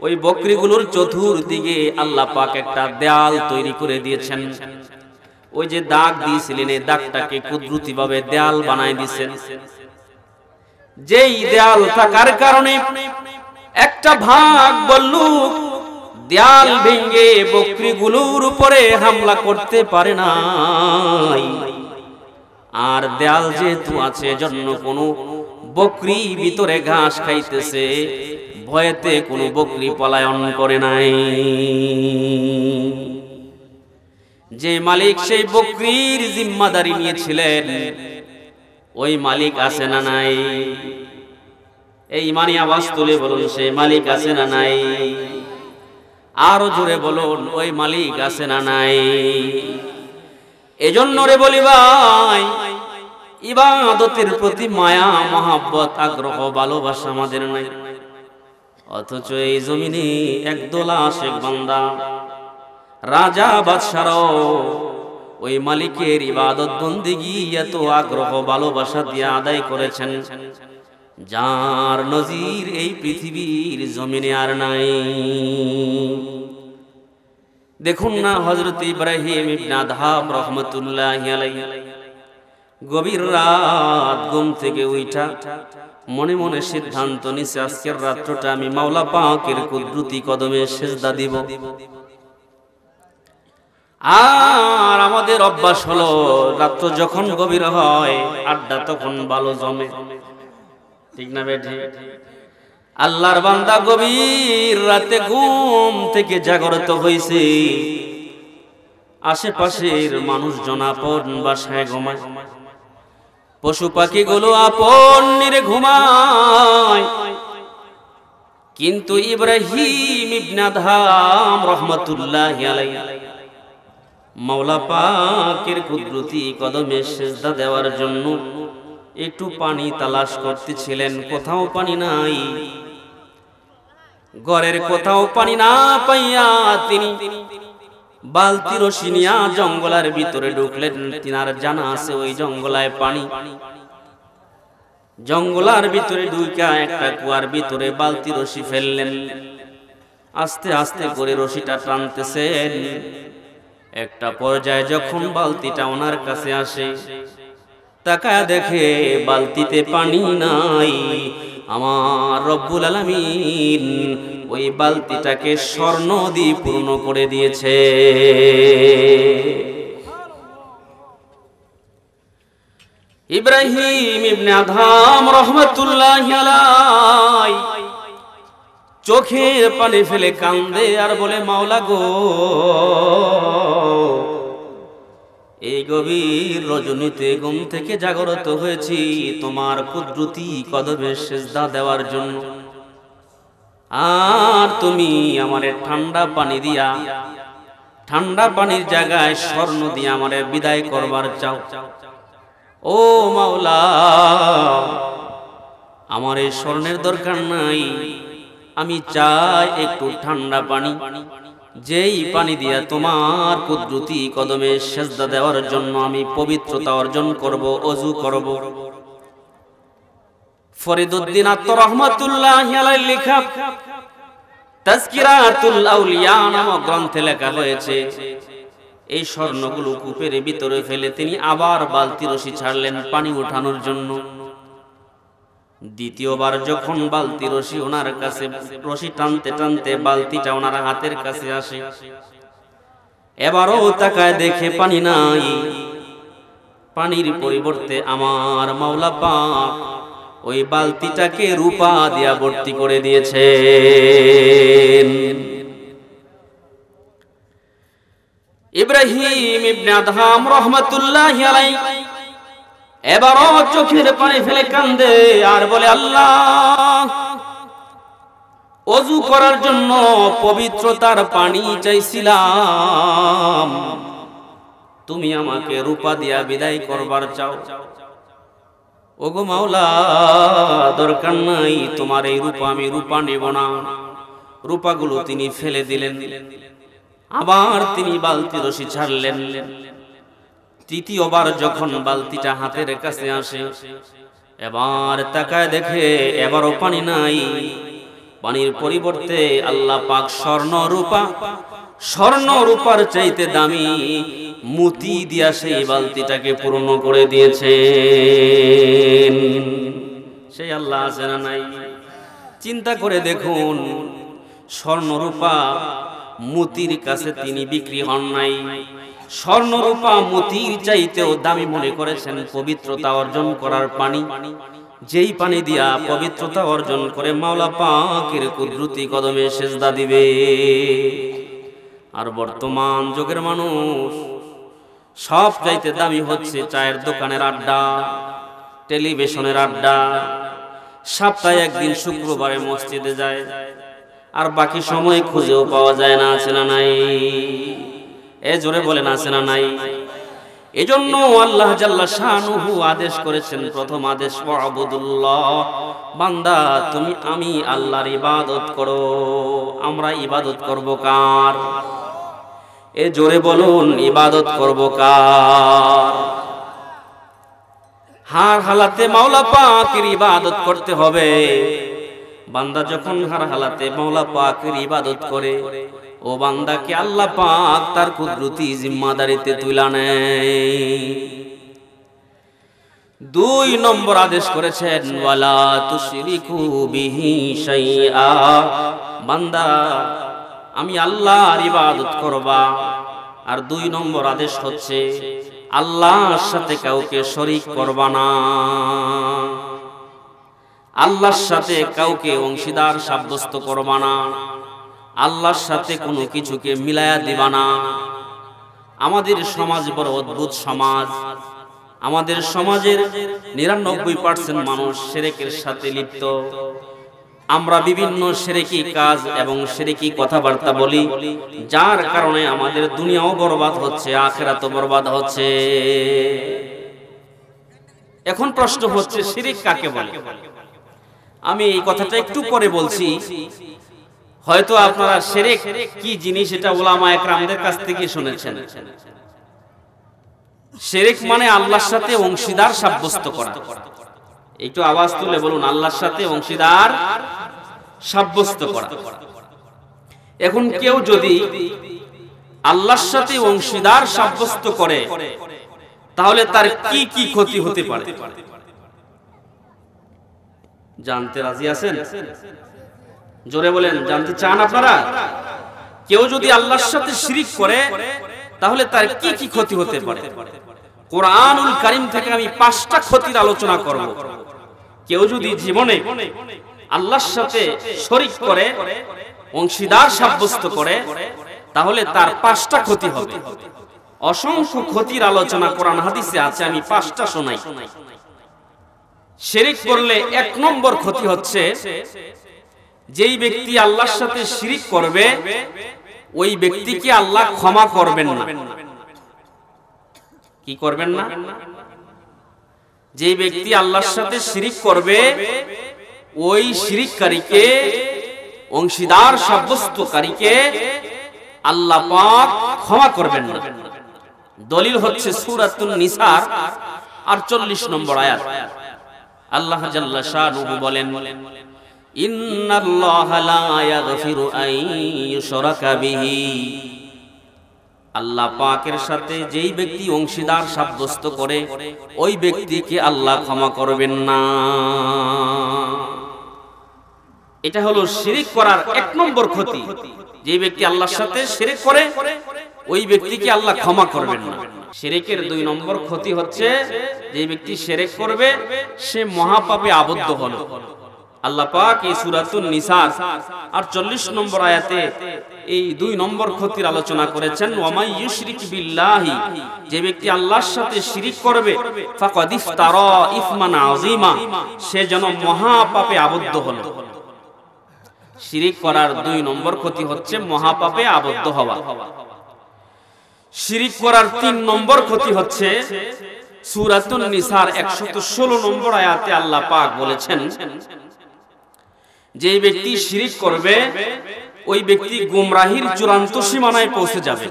ওই বকরিগুলোর চতুর্দিকে আল্লাহ পাক একটা দেয়াল তৈরি করে দিয়েছেন। ওই যে দাগ দিয়েছিলেন, এই দাগটাকে কুদরতি ভাবে দেয়াল বানায় দিয়েছেন। যেই দেয়াল থাকার কারণে একটা ভাগ বল্লুক দেয়াল ভেঙে বকরিগুলোর উপরে হামলা করতে পারে না। আর দেয়াল যেহেতু আছে জন্য কোনো বকরি ভিতরে ঘাস খাইতেছে, ভয়েতে কোনো বকরি পলায়ন করে নাই। যে মালিক সেই বকরির জিম্মাদারি নিয়েছিলেন, ওই মালিক আছে না নাই? এই ইমানি আওয়াজ তুলে বলুন, সেই মালিক আছে না নাই? আরো জোরে বলুন, ওই মালিক আছে না নাই? এজন্য রে বলি ভাই, ইবাদতের প্রতি মায়া মহাব্বত আগ্রহ ভালোবাসা আমাদের নাই। অথচ এই জমিনে একদল আশিক বান্দা রাজা বাদশারাও ওই মালিকের ইবাদত বন্দেগী এত আগ্রহ ভালোবাসা দিয়ে আদায় করেছেন, যার নজির এই পৃথিবীর জমিনে আর নাই। দেখুন না হযরত ইব্রাহিম ইবনে আদহাম রাহমাতুল্লাহি আলাইহি গভীর রাত ঘুম থেকে উঠা মনে মনে সিদ্ধান্ত নিছে, আজকের রাতটা আমি মাওলা পাকের কুদরতি কদমে সিজদা দিব। আর আমাদের অভ্যাস হলো রাত যখন গভীর হয় আড্ডা তখন ভালো জমে, ঠিক না বেঠি? আল্লাহর বান্দা গভীর রাতে ঘুম থেকে জাগ্রত হইছে, আশেপাশের মানুষজন আপন বাসায় ঘুমায়, পশু পাখি গুলো আপন নিরে ঘুমায়, কিন্তু ইব্রাহিম ইবনে আদহাম রাহমাতুল্লাহি আলাইহি মাওলা পাকের কুদরতি কদমে সিজদা দেওয়ার জন্য একটু পানি তালাশ করতেছিলেন। কোথাও পানি নাই, ঘরের কোথাও পানি না পাইয়া তিনি বালতি রশি নিয়া জঙ্গলের ভিতরে ঢুকলেন। তিনার জানা আছে ওই জঙ্গলায় পানি। জঙ্গলার ভিতরে ঢুকা একটা কুয়ার ভিতরে বালতি রশি ফেললেন। আস্তে আস্তে করে রশিটা টানতেছেন। একটা পর্যায়ে যখন বালতিটা ওনার কাছে আসে, তাকায় দেখে বালতিতে পানি নাই, আমার রব্বুল আলামিন ওই বালতিটাকে স্বর্ণ দিয়ে পূর্ণ করে দিয়েছে। ইব্রাহিম ইবনে আদহাম রাহমাতুল্লাহি আলাইহি চোখের পানি ফেলে কান্দে আর বলে, মাওলা গো, এই গভীর রজনীতে ঘুম থেকে জাগ্রত হয়েছি তোমার কুদরতি কদমে সিজদা দেওয়ার জন্য, আর তুমি আমারে ঠান্ডা পানি দিয়া, ঠান্ডা পানির জায়গায় স্বর্ণ দিয়ে আমারে বিদায় করবার চাও। ও মাওলা, আমার এই স্বর্ণের দরকার নাই, আমি চাই একটু ঠান্ডা পানি, যেই পানি দিয়া তোমার কুদরতি কদমে সিজদা দেওয়ার জন্য আমি পবিত্রতা অর্জন করব, ওযু করব। ফরিদউদ্দিন আত-রহমাতুল্লাহি আলাইহি লেখা তাজকিরাতুল আউলিয়া নামক গ্রন্থে লেখা হয়েছে, এই স্বর্ণগুলো কূপের ভিতরে ফেলে তিনি আবার বালতি রশি ছাড়লেন পানি ওঠানোর জন্য। দ্বিতীয়বার যখন বালতি রশি ওনার কাছে, রশি টানতে টানতে বালতিটা ওনার হাতের কাছে আসে, এবারও তাকায় দেখে পানি নাই, পানির পরিবর্তে আমার মাওলা পাক ওই বালতিটাকে রূপা দিয়া ভর্তি করে দিয়েছে। ইব্রাহিম ইবনে আদহাম রাহমাতুল্লাহি আলাইহি এবারও চোখের পানি ফেলে কান্দে আর বলে, আল্লাহ, ওযু করার জন্য পবিত্রতার পানি চাইছিলাম, তুমি আমাকে রূপা দিয়া বিদায় করবার চাও। ওগো মাওলা, দরকার নাই তোমার এই রূপা, আমি রূপা নেব না। রূপাগুলো তিনি ফেলে দিলেন, আবার তিনি বালতি রশি ছাড়লেন। তৃতীয়বার যখন বালতিটা হাতের কাছে আসে, এবার তাকায় দেখে এবারও পানি নাই, পানির পরিবর্তে আল্লাহ পাক স্বর্ণ রূপার চাইতে দামি মুতি দিয়া সেই বালতিটাকে পূর্ণ করে দিয়েছে। সেই আল্লাহ আছে না নাই? চিন্তা করে দেখুন, স্বর্ণ রূপা মুতির কাছে তিনি বিক্রি হন নাই। স্বর্ণ রূপা মুতির চাইতেও দামি মনে করেছেন পবিত্রতা অর্জন করার পানি, যেই পানি দিয়া পবিত্রতা অর্জন করে মাওলা পাকের কুদরতি কদমে সিজদা দিবে। আর বর্তমান যুগের মানুষ সব চাইতে দামি হচ্ছে চায়ের দোকানের আড্ডা, টেলিভিশনের আড্ডা, সপ্তাহে একদিন শুক্রবারে মসজিদে যায়, আর বাকি সময় খুঁজেও পাওয়া যায় না। আছে না নাই? এ জোরে বলেন, আছে না নাই? এজন্য আল্লাহ জাল্লা শানুহু আদেশ করেছেন, প্রথম আদেশ ওয়াবুদুল্লাহ, বান্দা তুমি আমি আল্লাহর ইবাদত করো। আমরা ইবাদত করব কার? এ জোরে বলুন, ইবাদত করব কার? হার হালাতে মাওলা পাকের ইবাদত করতে হবে। বান্দা যখন হার হালাতে মাওলা পাকের ইবাদত করে, ও বান্দাকে আল্লাহ পাক তার কুদরতি জিম্মাদারিতে তুলে নেয়। 2 নম্বর আদেশ করেছেন, ওয়ালা তুশরিকু বিহি শাইআ, বান্দা আমি আল্লাহর ইবাদত করবা। আর 2 নম্বর আদেশ হচ্ছে, আল্লাহর সাথে কাউকে শরীক করবা না। আল্লাহর সাথে কাউকে অংশীদার সাব্যস্ত করবা না। আল্লাহর সাথে কোনো কিছুকে মিলায়া দিবা না। আমাদের সমাজ বড় অদ্ভুত সমাজ। আমাদের সমাজের 99% মানুষ শিরকের সাথে লিপ্ত। আমরা বিভিন্ন শিরকি কাজ এবং শিরকি কথাবার্তা বলি, যার কারণে আমাদের দুনিয়াও বরবাদ হচ্ছে, আখিরাতও বরবাদ হচ্ছে। এখন প্রশ্ন হচ্ছে, শিরক কাকে বলে? আমি এই কথাটা একটু পরে বলছি। হয়তো আপনারা শিরক কি জিনিস এটা উলামা একরামদের কাছ থেকে শুনেছেন। শিরক মানে আল্লাহর সাথে অংশীদার সাব্যস্ত করা। একটু আওয়াজ তুলে বলুন, আল্লাহর সাথে অংশীদার সাব্যস্ত করা। এখন কেউ যদি আল্লাহর সাথে অংশীদার সাব্যস্ত করে, তাহলে তার কি কি ক্ষতি হতে পারে? জানতে রাজি আছেন? জোরে বলেন, জানতে চান আপনারা? কেউ যদি আল্লাহর সাথে শিরিক করে তাহলে তার কি কি ক্ষতি হতে পারে? কোরআনুল কারীম থেকে আমি 5টা ক্ষতির আলোচনা করব। কেউ যদি জীবনে আল্লাহর সাথে শরীক করে, অংশীদার সাব্যস্ত করে, তাহলে তার 5টা ক্ষতি হবে। অসংখ্য ক্ষতির আলোচনা কোরআন হাদিসে আছে, আমি 5টা শোনাই। শিরিক করলে 1 নম্বর ক্ষতি হচ্ছে, যেই ব্যক্তি আল্লাহর সাথে শিরিক করবে ওই ব্যক্তিকে আল্লাহ ক্ষমা করবেন না। কি করবেন না? যেই ব্যক্তি আল্লাহর সাথে শিরিক করবে ওই শিরিককারীকে, অংশীদার সাব্যস্তকারীকে আল্লাহ পাক ক্ষমা করবেন না। দলিল হচ্ছে সূরাতুন নিসার 48 নম্বর আয়াত। আল্লাহ জাল্লা শানুহু বলেন, ইন্নাল্লাহা লা ইয়াগফিরু আন ইউশরাকা বিহি। আল্লাহ পাকের সাথে যেই ব্যক্তি অংশীদার সাব্যস্ত করে ওই ব্যক্তিকে আল্লাহ ক্ষমা করবেন না। এটা হলো শিরিক করার 1 নম্বর ক্ষতি। যে ব্যক্তি আল্লাহর সাথে শিরিক করে ওই ব্যক্তিকে আল্লাহ ক্ষমা করবেন না। শিরিকের 2 নম্বর ক্ষতি হচ্ছে, যে ব্যক্তি শিরিক করবে সে মহাপাপে আবদ্ধ হলো। আল্লাহ পাক এই সূরাতুন নিসার 48 নম্বর আয়াতে এই 2 নম্বর ক্ষতির আলোচনা করেছেন। ওয়ামাই ইউশরিক বিল্লাহি, যে ব্যক্তি আল্লাহর সাথে শিরিক করবে, ফাকাদ ইফতারা ইসমান আযীমা, সে যেন মহাপাপে আবদ্ধ হলো। শিরিক করার 2 নম্বর ক্ষতি হচ্ছে মহাপাপে আবদ্ধ হওয়া। শিরিক করার 3 নম্বর ক্ষতি হচ্ছে, সূরাতুন নিসার 116 নম্বর আয়াতে আল্লাহ পাক বলেছেন, যে ব্যক্তি শিরিক করবে ওই ব্যক্তি গুমরাহির চূড়ান্ত সীমানায় পৌঁছে যাবে।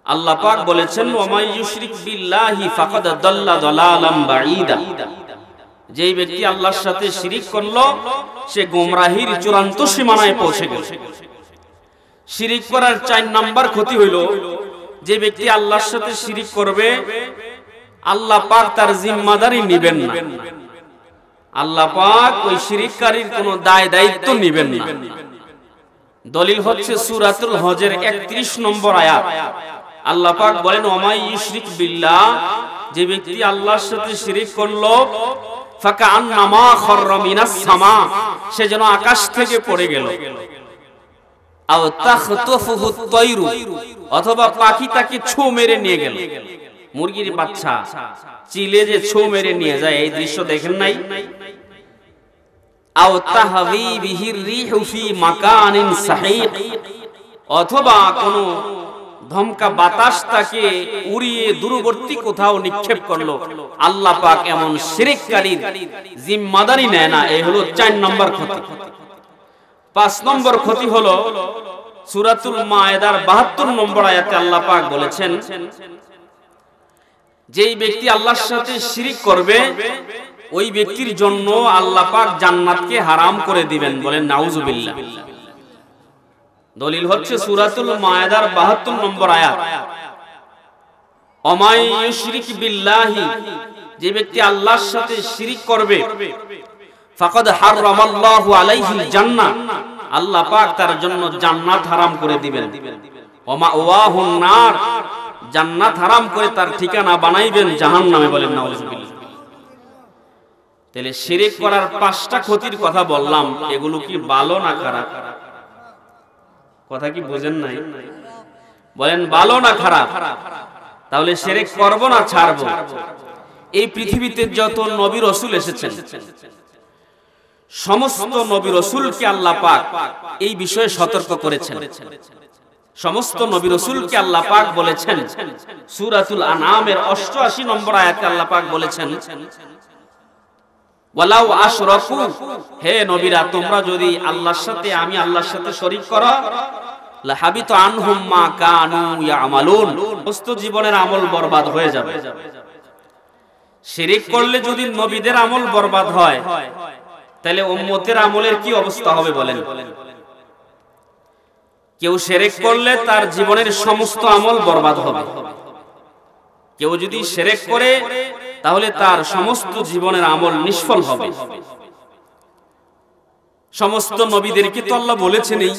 আল্লাহ পাক বলেছেন, ওয়ামাই ইউশরিক বিল্লাহি ফাকাদ দাল্লা দালালাম বাঈদা। যেই ব্যক্তি আল্লাহর সাথে শিরিক করলো সে গুমরাহির চূড়ান্ত সীমানায় পৌঁছে গেল। শিরিক করার 4 নাম্বার ক্ষতি হইল, যে ব্যক্তি আল্লাহর সাথে শিরিক করবে আল্লাহ পাক তার জিম্মাদারি নেবেন না। আল্লাহ পাক ওই শিরিককারীর কোনো দায় দায়িত্ব নেবেন না। দলিল হচ্ছে সূরাতুল হজের 31 নম্বর আয়াত। আল্লাহ পাক বলেন, ওয়ামাই ইউশরিক বিল্লাহ, যে ব্যক্তি আল্লাহর সাথে শিরিক করলো, ফাকান্নামা খাররা মিনাস সামা, সে যেন আকাশ থেকে পড়ে গেল। আও তাখতাফুহু তায়রু, অথবা পাখি তাকে ছো মেরে নিয়ে গেল। মুরগির বাচ্চা চিলে যে ছো মেরে নিয়ে যায়, এই দৃশ্য দেখেন নাই? আও তাহবি বিহির রিহু ফি মাকানিন সাহিক, অথবা কোন ধমকা বাতাস তাকে উড়িয়ে দূরবর্তী কোথাও নিক্ষেপ করলো। আল্লাহ পাক এমন শিরককারীর জিম্মাদারি নেয় না। এই হলো 4 নম্বর ক্ষতি। 5 নম্বর ক্ষতি হলো সূরাতুল মায়েদার 72 নম্বর আয়াতে আল্লাহ পাক বলেছেন, যেই ব্যক্তি আল্লাহর সাথে শিরিক করবে ওই ব্যক্তির জন্য আল্লাহ পাক জান্নাতকে হারাম করে দিবেন। বলেন নাউজুবিল্লাহ। দলিল হচ্ছে সূরাতুল মায়েদার 72 নম্বর আয়াত। ওমাই ইউশরিক বিল্লাহি, যে ব্যক্তি আল্লাহর সাথে শিরিক করবে, ফাকাদ হারামাল্লাহু আলাইহিল জান্নাহ, আল্লাহ পাক তার জন্য জান্নাত হারাম করে দিবেন। ওমা ওয়াহুন নার, জান্নাত হারাম করে তার ঠিকানা বানাইবেন জাহান্নামে। বলেন নাউজুবিল্লাহ। তাহলে শিরিক করার 5টা ক্ষতির কথা বললাম, এগুলো কি ভালো না খারাপ? কথা কি বুঝেন নাই? বলেন ভালো না খারাপ? তাহলে শিরিক করব না ছাড়ব? এই পৃথিবীতে যত নবী রাসূল এসেছেন, সমস্ত নবী রাসূলকে আল্লাহ পাক এই বিষয়ে সতর্ক করেছেন। সমস্ত নবী রাসূলকে আল্লাহ পাক বলেছেন, সূরাতুল আনআমের 88 নম্বর আয়াতে আল্লাহ পাক বলেছেন, ওয়ালাউ আশরাকু, হে নবীরা তোমরা যদি আল্লাহর সাথে, আমি আল্লাহর সাথে শরীক করো, লাহাবিতু আনহুম মা কানু ইয়ামালুন, সমস্ত জীবনের আমল বরবাদ হয়ে যাবে। শিরিক করলে যদি নবীদের আমল বরবাদ হয়, তাহলে উম্মতের আমলের কি অবস্থা হবে বলেন? কেউ শিরিক করলে তার জীবনের সমস্ত আমল বরবাদ হবে। কেউ যদি শিরিক করে তাহলে তার সমস্ত জীবনের আমল নিষ্ফল হবে। সমস্ত নবীদেরকে তো আল্লাহ বলেছেনই,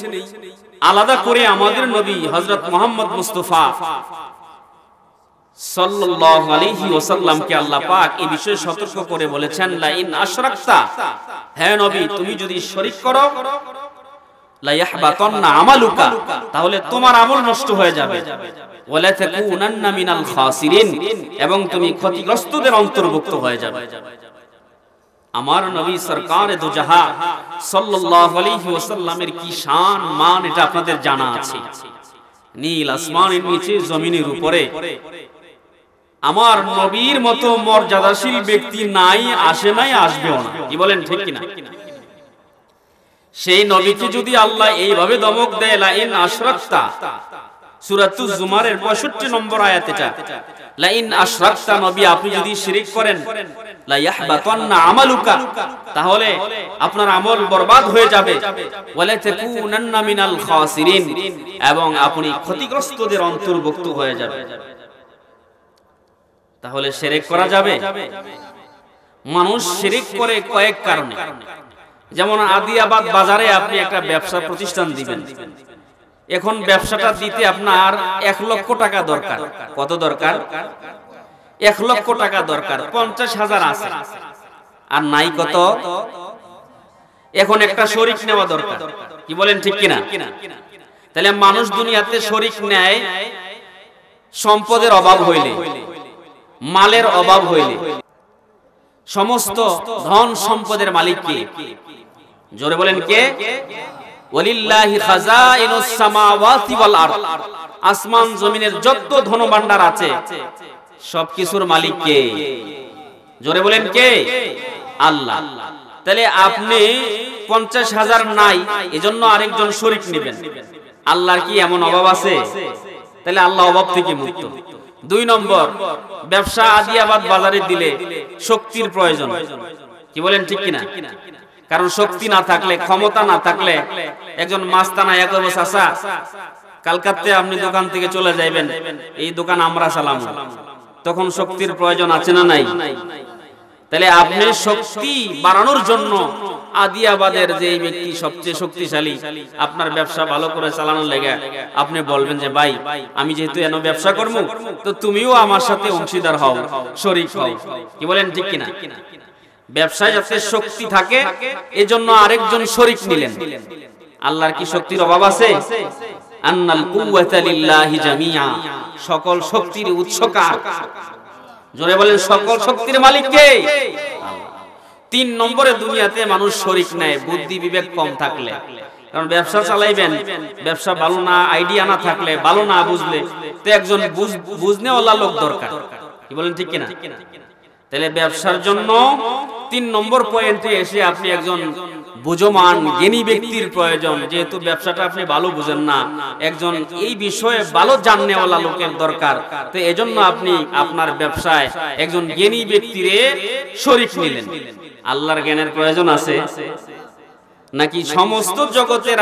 আলাদা করে আমাদের নবী হযরত মুহাম্মদ মুস্তাফা সাল্লাল্লাহু আলাইহি ওয়াসাল্লামকে আল্লাহ পাক এই বিষয়ে সতর্ক করে বলেছেন, লা ইন আশরাকতা, হে নবী তুমি যদি শরীক করো, লা ইয়াহবাতান্না আমালুকা, তাহলে তোমার আমল নষ্ট হয়ে যাবে, ওয়ালা তাকুনান্না মিনাল খাসিরিন, এবং তুমি ক্ষতিগ্রস্তদের অন্তর্ভুক্ত হয়ে যাবে। আমার নবী সরকারে দু জাহান সাল্লাল্লাহু আলাইহি ওয়াসাল্লামের কি শান মান এটা আপনাদের জানা আছে। নীল আসমানের নিচে জমিনের উপরে আমার নবীর মতো মর্যাদাশীল ব্যক্তি নাই, আসে নাই, আসবেও না। কি বলেন ঠিক কিনা? সেই নবীকে যদি আল্লাহ এইভাবে দমক দেয়, লা ইন আশরাকতা, সূরাতুজ জুমারের 65 নম্বর আয়াত এটা, লা ইন আশরাকতা, নবী আপনি যদি শিরক করেন, লা ইয়াহবাতান্না আমালুকা, তাহলে আপনার আমল বরবাদ হয়ে যাবে, ওয়ালা তাকুনান্না মিনাল খাসিরিন, এবং আপনি ক্ষতিগ্রস্তদের অন্তর্ভুক্ত হয়ে যাবে। তাহলে শিরক করা যাবে? মানুষ শিরক করে কয়েক কারণে। যেমন আদিয়াবাদ বাজারে আপনি একটা ব্যবসা প্রতিষ্ঠান দিবেন, এখন ব্যবসাটা দিতে আপনার 1 লক্ষ টাকা দরকার। কত দরকার? 1 লক্ষ টাকা দরকার। 50,000 আছে, আর নাই কত? এখন একটা শরীক নেওয়া দরকার। কি বলেন ঠিক কিনা? তাহলে মানুষ দুনিয়াতে শরীক নেয় সম্পদের অভাব হইলে, মালের অভাব হইলে। সমস্ত ধন সম্পদের মালিক কে? জোরে বলেন কে? ওয়ালিল্লাহি খাযাইনুস সামাওয়াতি ওয়াল আরদ, আসমান জমিনের যত ধন ভান্ডার আছে সবকিছুর মালিক কে? জোরে বলেন কে? আল্লাহ। তাহলে আপনি 50,000 নাই, এজন্য আরেকজন শরীক নেবেন, আল্লাহর কি এমন অভাব আছে? তাহলে আল্লাহ অভাব থেকে মুক্ত। 2 নম্বর, ব্যবসা আদিয়াবাদ বাজারে দিলে শক্তির প্রয়োজন। কি বলেন ঠিক কিনা? কারণ শক্তি না থাকলে, ক্ষমতা না থাকলে, একজন মাস্তানা এক বছর আসা কালকাতে আপনি দোকান থেকে চলে যাইবেন, এই দোকান আমরা চালাবো, তখন শক্তির প্রয়োজন আছে না নাই? তাহলে আপনি শক্তি বাড়ানোর জন্য আদিয়াবাদের যে ব্যক্তি সবচেয়ে শক্তিশালী, আপনার ব্যবসা ভালো করে চালানোর লেগে আপনি বলবেন যে ভাই আমি যেহেতু এনে ব্যবসা করব, তো তুমিও আমার সাথে অংশীদার হও, শরীক হও। কি বলেন ঠিক কিনা? ব্যবসায় যাতে শক্তি থাকে এজন্য আরেকজন শরীক নিলেন। আল্লাহর কি শক্তির অভাব আছে? আন্নাল কুওয়াতা লিল্লাহি জামিআ, সকল শক্তির উৎস কার? জোরে বলেন, সকল শক্তির মালিক কে? আল্লাহ। 3 নম্বরে দুনিয়াতে মানুষ শরীক নেয় বুদ্ধি বিবেক কম থাকলে। কারণ ব্যবসা চালাইবেন, ব্যবসা ভালো না, আইডিয়া না থাকলে, ভালো না বুঝলে, তো একজন বুঝনেওয়ালা লোক দরকার। কি বলেন ঠিক কিনা? তাহলে ব্যবসার জন্য 3 নম্বর পয়েন্টে এসে আপনি একজন বুঝমান জ্ঞানী ব্যক্তির প্রয়োজন। যেহেতু ব্যবসাটা আপনি ভালো বুঝেন না, একজন এই বিষয়ে ভালো জাননেওয়ালা লোকের দরকার। তো এজন্য আপনি আপনার ব্যবসায় একজন জ্ঞানী ব্যক্তিরে শরীক নিলেন। আল্লাহর জ্ঞানের প্রয়োজন আছে নাকি? সমস্ত জগতের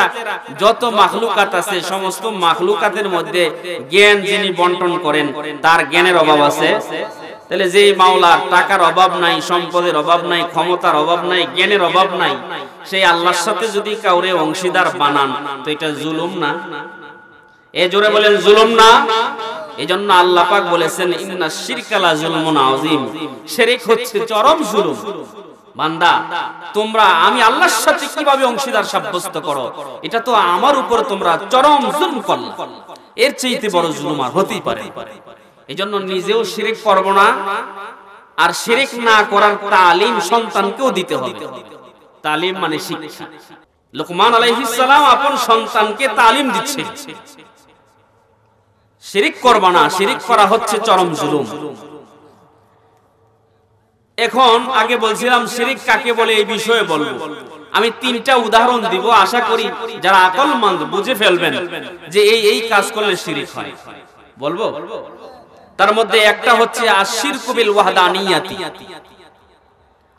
যত মাখলুকাত আছে, সমস্ত মাখলুকাতের মধ্যে জ্ঞান যিনি বন্টন করেন তার জ্ঞানের অভাব আছে? তাহলে যেই মাওলার টাকার অভাব নাই, সম্পদের অভাব নাই, ক্ষমতার অভাব নাই, জ্ঞানের অভাব নাই, সেই আল্লাহর সাথে যদি কাউরে অংশীদার বানান তো এটা জুলুম না? এ জোরে বলেন জুলুম না? এজন্য আল্লাহ পাক বলেছেন ইন্নাশ শিরকা লা যুলমুন আযীম, শিরক হচ্ছে চরম জুলুম। বান্দা তোমরা আমি আল্লাহর সাথে কিভাবে অংশীদার সাব্যস্ত করো, এটা তো আমার উপর তোমরা চরম জুলম করলে, এর চাইতে বড় জুলুম আর হতেই পারে। এজন্য নিজেও শিরক করব না, আর শিরক না করার তালিম সন্তানকেও দিতে হবে। তালিম মানে শিক্ষা। লুকমান আলাইহিস সালাম আপন সন্তানকে তালিম দিচ্ছে, শিরক করবা না, শিরক করা হচ্ছে চরম জুলুম। এখন আগে বলছিলাম শিরক কাকে বলে, এই বিষয়ে বলবো। আমি 3টা উদাহরণ দিব, আশা করি যারা আকলমন্দ বুঝে ফেলবেন যে এই কাজ করলে শিরক হয়। বলবো? তার মধ্যে একটা হচ্ছে আশিরকু বিল ওয়াহদানিয়াতি।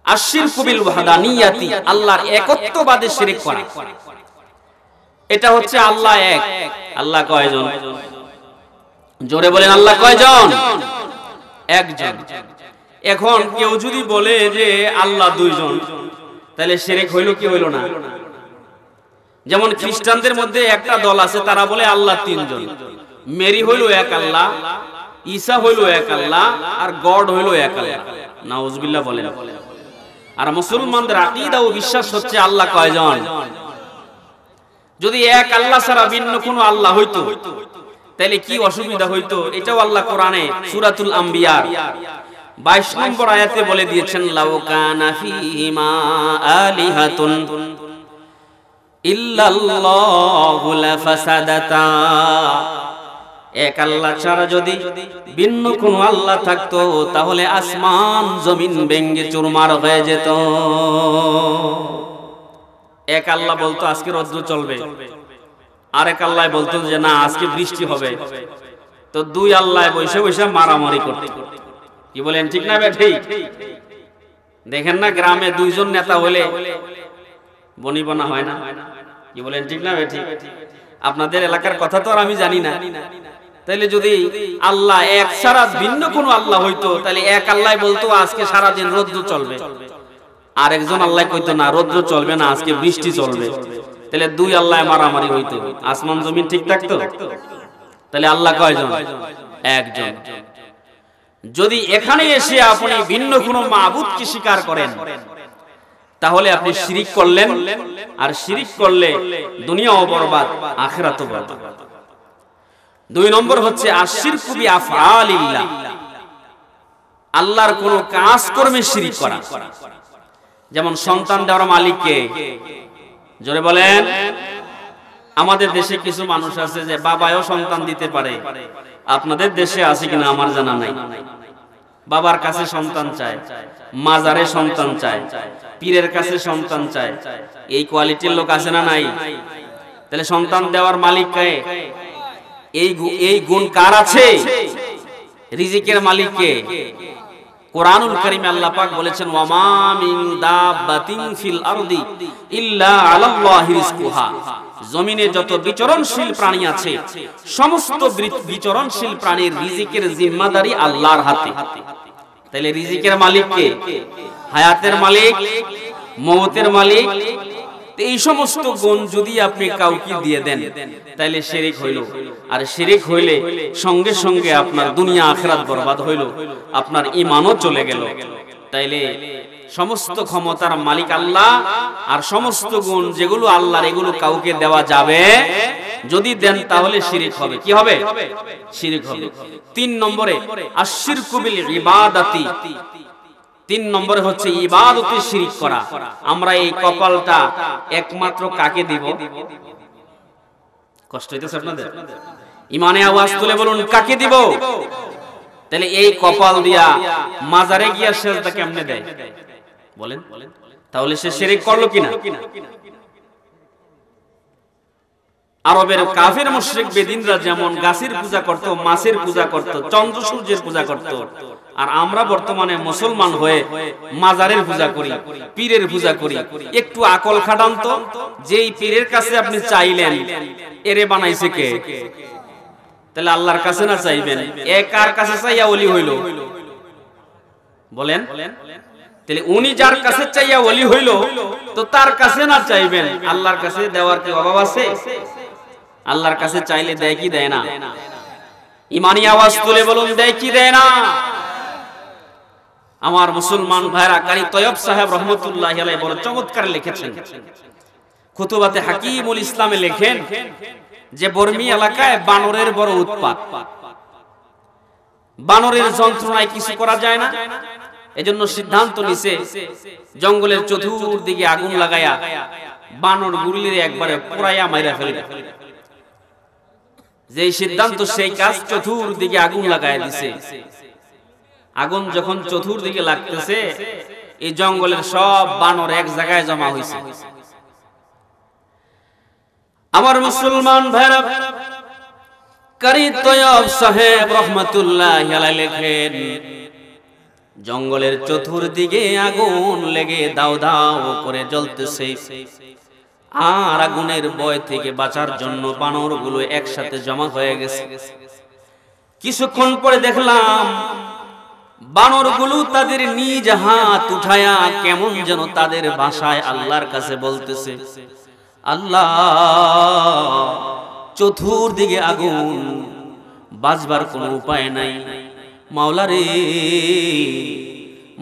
আশিরকু বিল ওয়াহদানিয়াতি, আল্লাহর একত্ববাদে শিরক করা। এটা হচ্ছে আল্লাহ এক। আল্লাহ কয়জন? জোরে বলেন আল্লাহ কয়জন? একজন। এখন কেউ যদি বলে যে আল্লাহ 2 জন, তাহলে শিরক হইল কি হইল না? যেমন খ্রিস্টানদের মধ্যে একটা দল আছে, তারা বলে আল্লাহ তিনজন, মেরি হইল এক আল্লাহ, ঈসা হইল এক আল্লাহ, আর গড হইল এক আল্লাহ। নাউজুবিল্লাহ বলেন। আর মুসলমানদের আকীদা ও বিশ্বাস হচ্ছে আল্লাহ কয়জন? যদি এক আল্লাহ ছাড়া ভিন্ন কোনো আল্লাহ হইতো তাহলে কি অসুবিধা হইতো? এটাও আল্লাহ কোরআনে সূরাতুল আম্বিয়া 22 নম্বর আয়াতে বলে দিয়েছেন, লাউ কানা ফীহিমা আলিহাতুন ইল্লাল্লাহু লাফাসাদাতা। এক আল্লাহ ছাড়া যদি ভিন্ন কোনো আল্লাহ থাকতো তাহলে আসমান জমিন ভেঙে চুরমার হয়ে যেত। এক আল্লাহ বলতো আজকে রৌদ্র চলবে, আরেক আল্লাহ বলতো যে না আজকে বৃষ্টি হবে, তো দুই আল্লাহ বসে বসে মারামারি করতে। কি বলেন, ঠিক না ঠিক? দেখেন না গ্রামে দুইজন নেতা হলে বনিবনা হয় না? কি বলেন, ঠিক না ঠিক? আপনাদের এলাকার কথা তো আর আমি জানি না। তাইলে যদি আল্লাহ এক ছাড়া ভিন্ন কোনো আল্লাহ হইতো তাহলে এক আল্লাহ বলতো আজকে সারা দিন রৌদ্র চলবে, আরেকজন আল্লাহ কইতো না রৌদ্র চলবে না আজকে বৃষ্টি চলবে। তাহলে দুই আল্লাহ মারামারি হইতো, আসমান জমিন ঠিক থাকতো? তাহলে আল্লাহ কয়জন? একজন। যদি এখানে এসে আপনি ভিন্ন কোনো মাবুদকে স্বীকার করেন তাহলে আপনি শিরিক করলেন, আর শিরিক করলে দুনিয়াও বরবাদ আখিরাতও বরবাদ। দুই নম্বর হচ্ছে আশিরকু বিআফআলিল্লাহ, আল্লাহর কোন কাজ কর্মে শিরিক করা। যেমন সন্তান দেওয়ার মালিক কে? জোরে বলেন। আমাদের দেশে কিছু মানুষ আছে যে বাবাও সন্তান দিতে পারে, আপনাদের দেশে আছে কিনা আমার জানা নাই। বাবার কাছে সন্তান চায়, মাজারে সন্তান চায়, পীরের কাছে সন্তান চায়। এই কোয়ালিটির লোক আছে না নাই? তাহলে সন্তান দেওয়ার মালিক কে? এই গুণ কার আছে? রিজিকের মালিক কে? কোরআনুল কারীমে আল্লাহ পাক বলেছেন, ওয়ামা মিন দাব্বাতিন ফিল আরদি ইল্লা আলাল্লাহি রিজকুহা। জমিনে যত বিচরণশীল প্রাণী আছে সমস্ত বিচরণশীল প্রাণীর রিজিকের জিম্মাদারি আল্লাহর হাতে। তাহলে রিজিকের মালিক কে? হায়াতের মালিক, মওতের মালিক। এই সমস্ত গুণ যদি আপনি কাউকে দিয়ে দেন তাহলে শিরিক হইল, আর শিরিক হইলে সঙ্গে সঙ্গে আপনার দুনিয়া আখিরাত বরবাদ হইল, আপনার ঈমানও চলে গেল। তাইলে সমস্ত ক্ষমতার মালিক আল্লাহ, আর সমস্ত গুণ যেগুলো আল্লাহর এগুলো কাউকে দেওয়া যাবে, যদি দেন তাহলে শিরিক হবে। কি হবে? শিরিক হবে। 3 নম্বরে আশিরকু বিল ইবাদাতি, 3 নম্বরে হচ্ছে ইবাদতে শিরিক করা। আমরা এই কপালটা একমাত্র কাকে দিব? কষ্ট হইতেছে আপনাদের? ইমানে আওয়াজ তুলে বলুন, কাকে দিব? তাহলে এই কপাল দিয়া মাজারে গিয়া সেজদা কেমনে দেয় বলেন? তাহলে সে শিরিক করলো কিনা? আরবের কাফের মুশরিক বেদিনরা যেমন গাছের পূজা করত, মাছের পূজা করত, চন্দ্র সূর্যের পূজা করত, আর আমরা বর্তমানে মুসলমান হয়ে মাজারের পূজা করি, পীরের পূজা করি। একটু আকল খাটান তো, যেই পীরের কাছে আপনি চাইলেন এরে বানাইছে কে? তাহলে আল্লাহর কাছে না চাইবেন, কার কাছে চাইয়া ওলি হইল বলেন? তাহলে উনি যার কাছে চাইয়া ওলি হইল, তো তার কাছে না চাইবেন, আল্লাহর কাছে দেওয়ার কি অভাব আছে? আল্লাহর কাছে চাইলে দেয় কি দেয় না? ইমানি আওয়াজ তুলে বলুন, দেয় কি দেয় না? আমার মুসলমান ভাইরা, কারি তয়ব সাহেব রহমতুল্লাহি আলাইহি বড় চমৎকার লিখেছেন, খুতুবাতে হাকিমুল ইসলামে লেখেন যে বর্মি এলাকায় বানরের বড় উৎপাত, বানরের যন্ত্রণায় কিছু করা যায় না। এজন্য সিদ্ধান্ত নিছে জঙ্গলের চতুর্দিকে আগুন লাগায়া বানর গুলির একবারে পোড়াইয়া মাইরা ফেলবে। যেই সিদ্ধান্ত সেই কাজ, চতুর্দিকে আগুন লাগায়া দিছে। আগুন যখন চতুর্দিকে লাগতেছে, এই জঙ্গলের সব বানর এক জায়গায় জমা হইছে। আমার মুসলমান ভাইরা, কারি তয়ব সাহেব রহমাতুল্লাহি আলাইহি লেখেন, জঙ্গলের চতুর্দিকে আগুন লেগে দাও দাও করে জ্বলতেছে, আর আগুনের ভয় থেকে বাঁচার জন্য বানরগুলো একসাথে জমা হয়ে গেছে। কিছুক্ষণ পরে দেখলাম বানরগুলো তাদের নিজ হাত উঠায়া কেমন যেন তাদের ভাষায় আল্লাহর কাছে বলতেছে, আল্লাহ চতুর্দিকে আগুন, বাঁচবার কোনো উপায় নাই। মাওলা রে,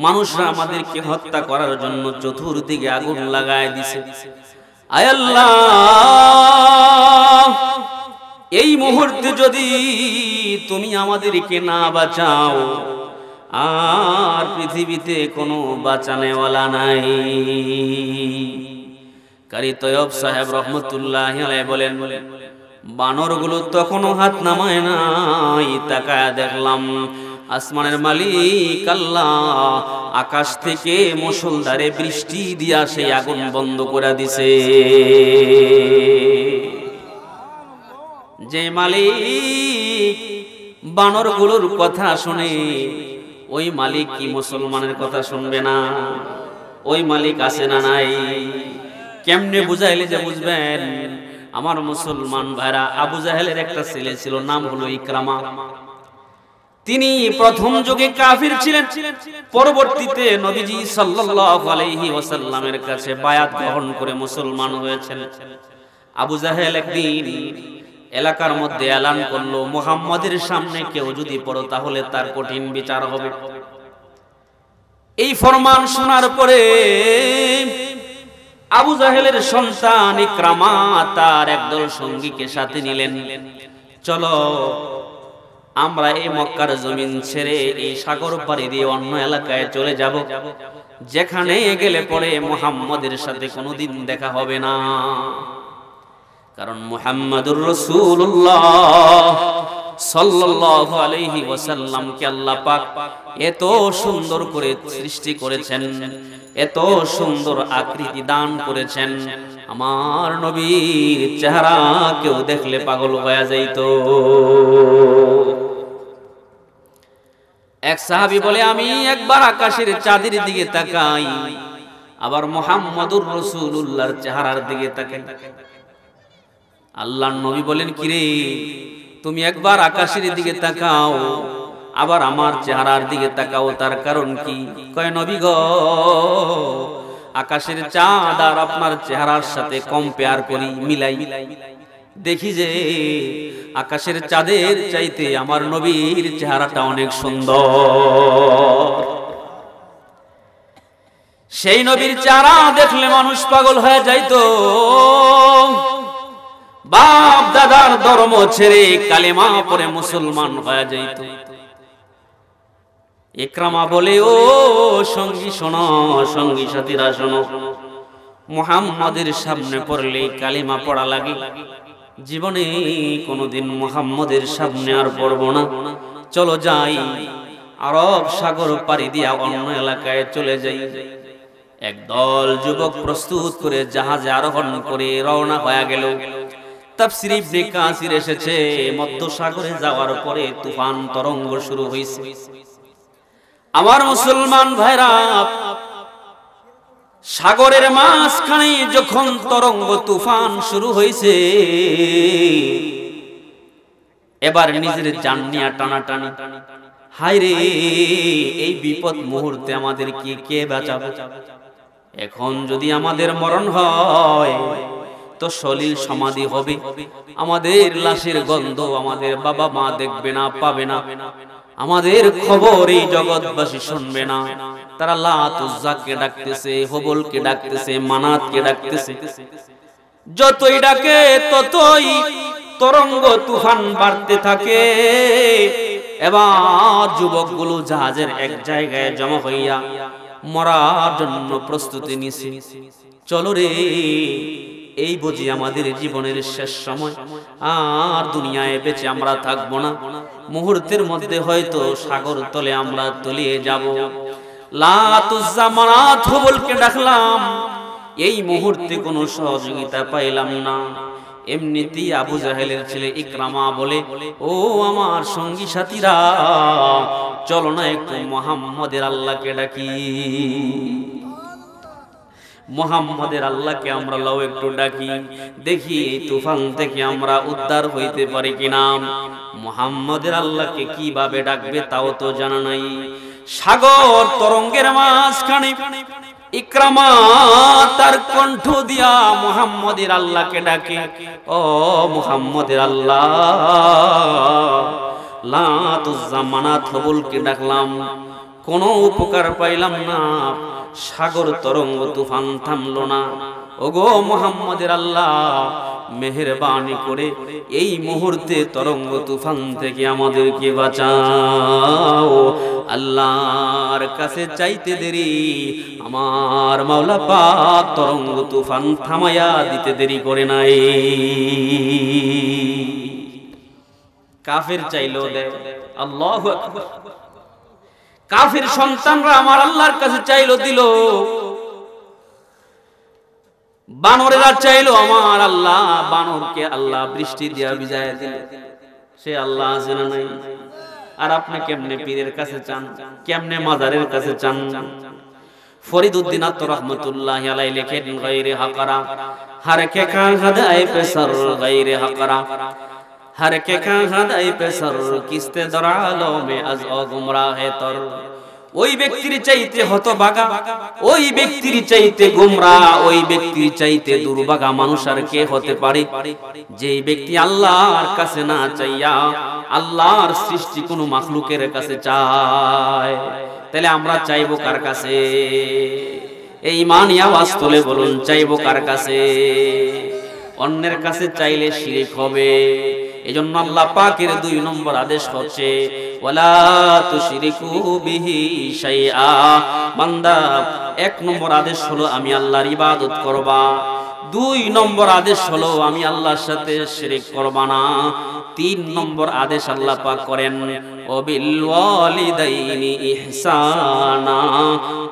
মানুষরা আমাদেরকে হত্যা করার জন্য চতুর্দিকে আগুন লাগায় দিছে। আয় আল্লাহ, এই মুহূর্তে যদি তুমি আমাদেরকে না বাঁচাও, আর পৃথিবীতে কোনো বাঁচানেওয়ালা নাই। কারি তয়ব সাহেব রহমতুল্লাহ আলাইহি বলেন, বানরগুলো তখনও হাত নামায় নাই। তাকায় দেখলাম আসমানের মালিক আল্লাহ আকাশ থেকে মুষলধারে বৃষ্টি দিয়া সেই আগুন বন্ধ করে দিছে। যে মালিক বানরগুলোর কথা শুনে, ওই মালিক কি মুসলমানের কথা শুনবে না? ওই মালিক আছে না নাই? কেমনে বুঝাইলে যে বুঝবেন? আমার মুসলমান ভাইরা, আবু জাহেলের একটা ছেলে ছিল, নাম হলো ইকরামা। তিনি প্রথম যুগে কাফির ছিলেন, পরবর্তীতে নবীজি সাল্লাল্লাহু আলাইহি ওয়াসাল্লামের কাছে বায়াত গ্রহণ করে মুসলমান হয়েছেন। আবু জাহেল একদিন এলাকার মধ্যে এলান করলো, মুহাম্মাদের সামনে কেউ যদি পড়ো তাহলে তার কঠিন বিচার হবে। এই ফরমান শোনার পরে আবু জাহেলের সন্তান ইকরামা তার একদল সঙ্গীকে সাথে নিলেন। চলো আমরা এই মক্কার জমিন ছেড়ে এই সাগর পাড়ি দিয়ে অন্য এলাকায় চলে যাব, যেখানে গেলে পরে মুহাম্মাদের সাথে কোনোদিন দেখা হবে না। কারণ মুহাম্মাদুর রাসূলুল্লাহ সাল্লাল্লাহু আলাইহি ওয়াসাল্লামকে আল্লাহ পাক এত সুন্দর করে সৃষ্টি করেছেন, এত সুন্দর আকৃতি দান করেছেন, আমার নবীর চেহারা কেউ দেখলে পাগল হয়ে যাইত। এক সাহাবী বলে, আমি একবার আকাশের চাঁদের দিকে তাকাই, আবার মুহাম্মাদুর রাসূলুল্লাহর চেহারার দিকে তাকাই। আল্লাহর নবী বলেন, কিরে তুমি একবার আকাশের দিকে তাকাও, আবার আমার চেহারার দিকে তাকাও, তার কারণ কি? কয়, নবী গো, আকাশের চাঁদ আর আপনার চেহারার সাথে কম্পেয়ার করি, মিলাই, দেখি যে আকাশের চাঁদের চাইতে আমার নবীর চেহারাটা অনেক সুন্দর। সেই নবীর চেহারা দেখলে মানুষ পাগল হয়ে যাইতো। বাপ দাদার ধর্ম ছেড়ে কালেমা পড়ে মুসলমান হয়ে যাইত। ইকরামা বলে, ও সঙ্গী শোনো, সঙ্গী সাথীরা শোনো, মুহাম্মাদের সামনে পড়লে কালেমা পড়া লাগে, জীবনে কোনোদিন মুহাম্মাদের সামনে আর পড়ব না। চলো যাই, আরব সাগর পাড়ি দিয়া অন্য এলাকায় চলে যাই। একদল যুবক প্রস্তুত করে জাহাজে আরোহণ করে রওনা হয়ে গেল। তাফসীর ইবনে কাসির এসেছে, মধ্য সাগরে যাওয়ার পরে তুফান তরঙ্গ শুরু হয়েছে। আমার মুসলমান ভাইরা, সাগরের মাঝখানে যখন তরঙ্গ তুফান শুরু হয়েছে, এবার নিজের জান নিয়ে টানাটানি। হায় রে, এই বিপদ মুহূর্তে আমাদের কে বাঁচাবে? এখন যদি আমাদের মরণ হয় তো সলিল সমাধি হবে, আমাদের লাশের গন্ধ আমাদের বাবা মা দেখবে না, পাবে না, আমাদের খবর এই জগৎবাসী শুনবে না। তারা লাত উজ্জাকে ডাকতেছে, হবলকে ডাকতেছে, মানাতকে ডাকতেছে। যতই ডাকে ততই তরঙ্গ তুফান বাড়তে থাকে। এবার যুবকগুলো জাহাজের এক জায়গায় জমা হইয়া মরার জন্য প্রস্তুতি নিছে। চলো রে, এই বুঝি আমাদের জীবনের শেষ সময়, আর দুনিয়ায় বেঁচে আমরা থাকবো না। মুহূর্তের মধ্যে হয়তো সাগর তলে আমরা তলিয়ে যাব। লাত উজ্জা মানাত হবলকে ডাকলাম, এই মুহূর্তে কোনো সহযোগিতা পাইলাম না। এমনিতেই আবু জাহেলের ছেলে ইকরামা বলে, ও আমার সঙ্গী সাথীরা, চলো না একটু মুহাম্মাদের আল্লাহকে ডাকি। মুহাম্মাদের আল্লাহকে আমরা লাও একটু ডাকি, দেখি এই তুফান থেকে আমরা উদ্ধার হইতে পারি কিনা। মুহাম্মাদের আল্লাহকে কিভাবে ডাকবে তাও তো জানা নাই। সাগর তরঙ্গের মাঝখানে ইকরামা তার কণ্ঠ দিয়া মুহাম্মদের আল্লাহকে ডাকে, ও মুহাম্মদের আল্লাহ, লাত উজ্জা মানাত হবলকে ডাকলাম, কোনো উপকার পাইলাম না, সাগর তরঙ্গ তুফান থামলো না। ওগো মুহাম্মদের আল্লাহ, মেহেরবানি করে এই মুহূর্তে তরঙ্গ তুফান থেকে আমাদেরকে বাঁচাও। আল্লাহর কাছে চাইতে দেরি, আমার মাওলা পাক তরঙ্গ তুফান থামায়া দিতে দেরি করে নাই। কাফের চাইলো দেয়, আল্লাহু আকবার। কাফের সন্তানরা আমার আল্লাহর কাছে চাইলো, দিল। বানরেরা চাইলো আমার আল্লাহ, বানরকে আল্লাহ বৃষ্টি দিয়া ভিজায় দিল। সে আল্লাহ আছে না নাই? আর আপনি কেমনে পীরের কাছে চান, কেমনে মাজারের কাছে চান? ফরিদউদ্দিন আত্ম রহমতুল্লাহি আলাইহি লেখেন, গায়রে হাকারা হর কে কা হদায়ে পে সর, গায়রে হাকারা হর কে কা হদায়ে পে সর, কিস্তে দরালো মে আজ ও গুমরাহে তর। ওই ব্যক্তির চাইতে হতভাগা, ওই ব্যক্তির চাইতে গোমরা, ওই ব্যক্তির চাইতে দুর্ভাগা মানুষ আর কে হতে পারে, যে ব্যক্তি আল্লাহর কাছে না চাইয়া আল্লাহর সৃষ্টি কোন মাখলুকের কাছে চায়। তাহলে আমরা চাইবো কার কাছে? এই ইমানি আওয়াজ তুলে বলুন, চাইবো কার কাছে? অন্যের কাছে চাইলে শিরক হবে। এজন্য আল্লাহ পাকের 2 নম্বর আদেশ হচ্ছে, ওয়ালা তুশরিকু বিহি শাইআ। বান্দা, 1 নম্বর আদেশ হলো আমি আল্লাহর ইবাদত করবা, 2 নম্বর আদেশ হলো আমি আল্লাহর সাথে শিরক করবা না, 3 নম্বর আদেশ আল্লাহ পাক করেন, ওয়াবিল ওয়ালিদাইনি ইহসানা,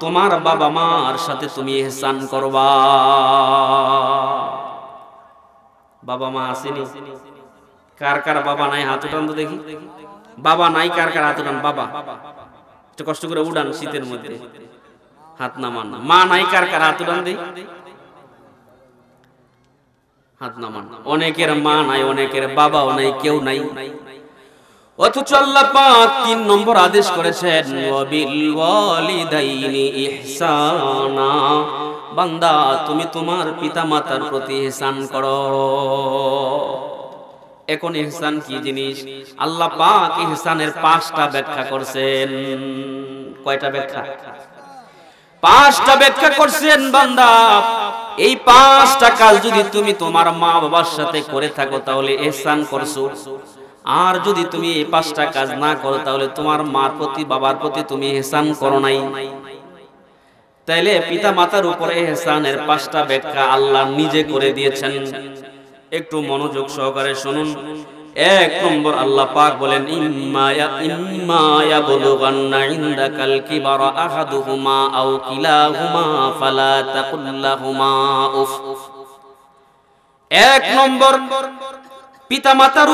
তোমার বাবা মার সাথে তুমি ইহসান করবা। বাবা মা আসেনি? কার কার বাবা নাই হাত উঠান তো দেখি। বাবা নাই কার কার হাত উঠান? বাবা একটু কষ্ট করে উড়ান, শীতের মধ্যে হাত নামান। মা নাই কার কার হাত উঠান দেখি, হাত নামান। অনেকের মা নাই, অনেকের বাবাও নাই, কেউ নাই। অথচ আল্লাহ পাক 3 নম্বর আদেশ করেছেন, ওয়াবিল ওয়ালিদাইনি ইহসানা। বান্দা, তুমি তোমার পিতা মাতার প্রতি ইহসান করো। এখন ইহসান কি জিনিস? আল্লাহ পাক ইহসানের 5টা ব্যাখ্যা করছেন। কয়টা ব্যাখ্যা? 5টা ব্যাখ্যা করছেন। বান্দা, এই 5টা কাজ যদি তুমি তোমার মা বাবার সাথে করে থাকো তাহলে ইহসান করছো। আর যদি তুমি এই 5টা কাজ না করো তাহলে তোমার মার প্রতি বাবার প্রতি তুমি ইহসান করো নাই। তাইলে পিতা মাতার উপরে ইহসানের 5টা ব্যাখ্যা আল্লাহ নিজে করে দিয়েছেন। একটু মনোযোগ সহকারে শুনুন। 1 নম্বর আল্লাহ পাক বলেন, ইম্মা ইয়াবলুগান্না ইনদাকাল কিবারা আহাদুহুমা আও কিলাহুমা ফালা তাকুল লাহুমা উফ। 1 নম্বর, পিতা মাতার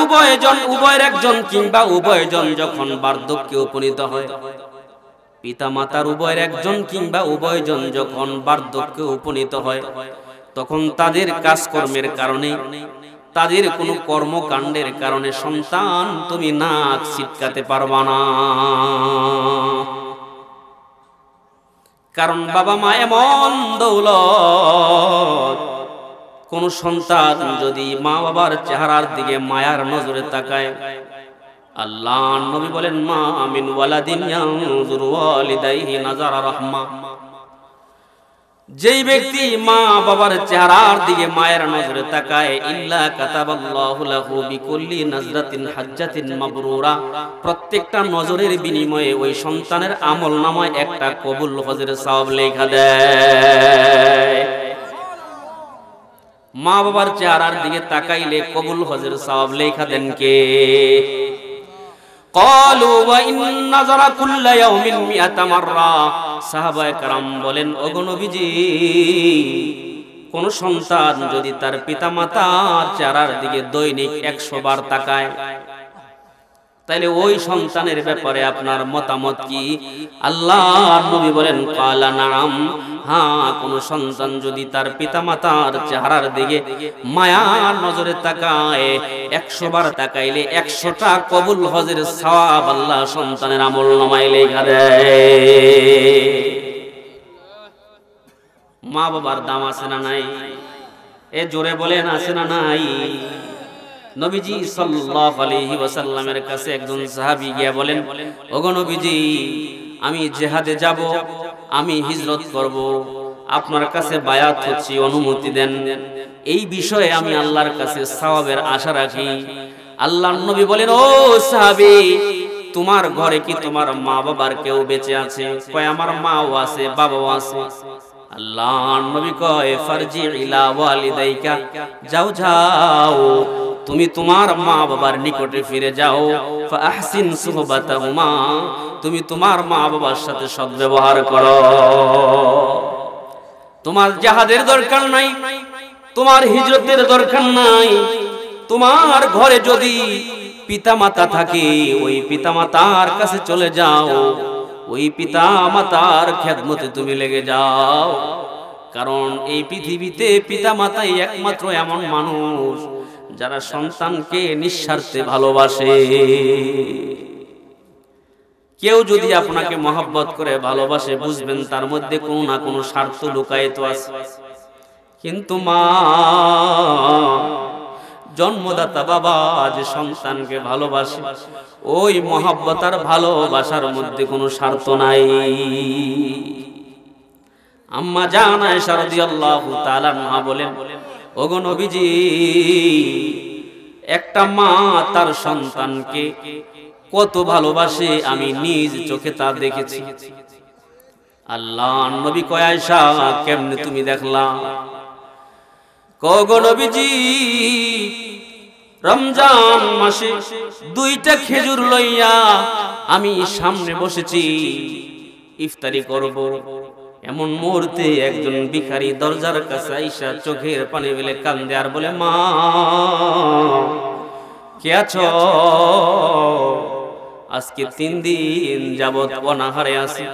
উভয়ের একজন কিংবা উভয়জন যখন বার্ধক্যে উপনীত হয়, পিতা মাতার উভয়ের একজন কিংবা উভয়জন যখন বার্ধক্যে উপনীত হয়, তখন তাদের কাজকর্মের কারণে, তাদের কোনো কর্মকাণ্ডের কারণে সন্তান তুমি নাক ছিটকাতে পারবা না। কারণ বাবা মা এমন দৌলত, কোন সন্তান যদি মা বাবার চেহারার দিকে মায়ার নজরে তাকায়, আল্লাহ নবী বলেন, মা মিন ওয়ালাদিন ইয়ানজুরু ওয়ালিদাইহি নাজারা রাহমা। যেই ব্যক্তি মা বাবার চেহারার দিকে মায়ের নজরে তাকায়, ইল্লা কাতাবাল্লাহু লাহু বিকুল্লি নাজরাতিন হাজ্জাতিন মাবরুরা, প্রত্যেকটা নজরের বিনিময়ে ওই সন্তানের আমলনামায় একটা কবুল হজের সওয়াব লেখা দেয়। মা বাবার চেহারার দিকে তাকাইলে কবুল হজের সওয়াব লেখা দেন কে? ক্বালু ওয়া ইন নাযারা কুল্লা ইয়াউমিন মিআতা মাররা। সাহাবায়ে কেরাম বলেন, ওগো নবীজি, কোন সন্তান যদি তার পিতামাতার চেহারার দিকে দৈনিক 100 বার তাকায়, তাহলে ওই সন্তানের ব্যাপারে আপনার মতামত কি? আল্লাহর নবী বলেন, ক্বালা নাআম, হ্যাঁ, কোন সন্তান যদি তার পিতামাতার চেহারার দিকে মায়ার নজরে তাকায়, 100 বার তাকাইলে 100টা কবুল হজের সওয়াব আল্লাহ সন্তানের আমলনামায় লেখা দেয়। মা বাবার দাম আছে না নাই? এ জোরে বলেন আছে না নাই? নবীজি সাল্লাল্লাহু আলাইহি ওয়াসাল্লামের কাছে একজন সাহাবী গিয়ে বলেন, ওগো নবীজি, আমি জিহাদে যাব, আমি হিজরত করব, আপনার কাছে বায়াত হচ্ছি, অনুমতি দেন। এই বিষয়ে আমি আল্লাহর কাছে সওয়াবের আশা রাখি। আল্লাহর নবী বলেন, ও সাহাবী, তোমার ঘরে কি তোমার মা বাবার কেউ বেঁচে আছে? কয়, আমার মাও আছে, বাবাও আছে। আল্লাহর নবী কয়, ফারজি ইলা ওয়ালিদাইকা, যাও যাও, তুমি তোমার মা বাবার নিকটে ফিরে যাও। ফাহসিন সুহবাতাহুমা, তুমি তোমার মা বাবার সাথে সদ্ব্যবহার করো। তোমার জিহাদের দরকার নাই, তোমার হিজরতের দরকার নাই। তোমার ঘরে যদি পিতামাতা থাকে, ওই পিতামাতার কাছে চলে যাও, ওই পিতামাতার খেদমতে তুমি লেগে যাও। কারণ এই পৃথিবীতে পিতামাতাই একমাত্র এমন মানুষ যারা সন্তানকে নিঃস্বার্থে ভালোবাসে। কেউ যদি আপনাকে মহব্বত করে ভালোবাসে, বুঝবেন তার মধ্যে কোনো না কোনো স্বার্থ লুকায়িত আছে। কিন্তু মা, জন্মদাতা বাবা যে সন্তানকে ভালোবাসে, ওই মহব্বত আর ভালোবাসার মধ্যে কোনো স্বার্থ নাই। আম্মা জান আয়েশা রাদিয়াল্লাহু তাআলা আনহা বলেন, ওগো নবীজি, একটা মা তার সন্তানকে কত ভালোবাসে আমি নিজ চোখে তা দেখেছি। আল্লাহর নবী কয়, আয়েশা, কেমনে তুমি দেখলা? ওগো নবীজি, রমজান মাসে 2টা খেজুর লইয়া আমি সামনে বসেছি, ইফতারি করব। এমন মুহূর্তে একজন ভিখারি দরজার কাছে আইসা চোখের পানি ফেলে কান্দে আর বলে, মা, কে আছো? আজকে 3 দিন যাবত অনাহারে আছি,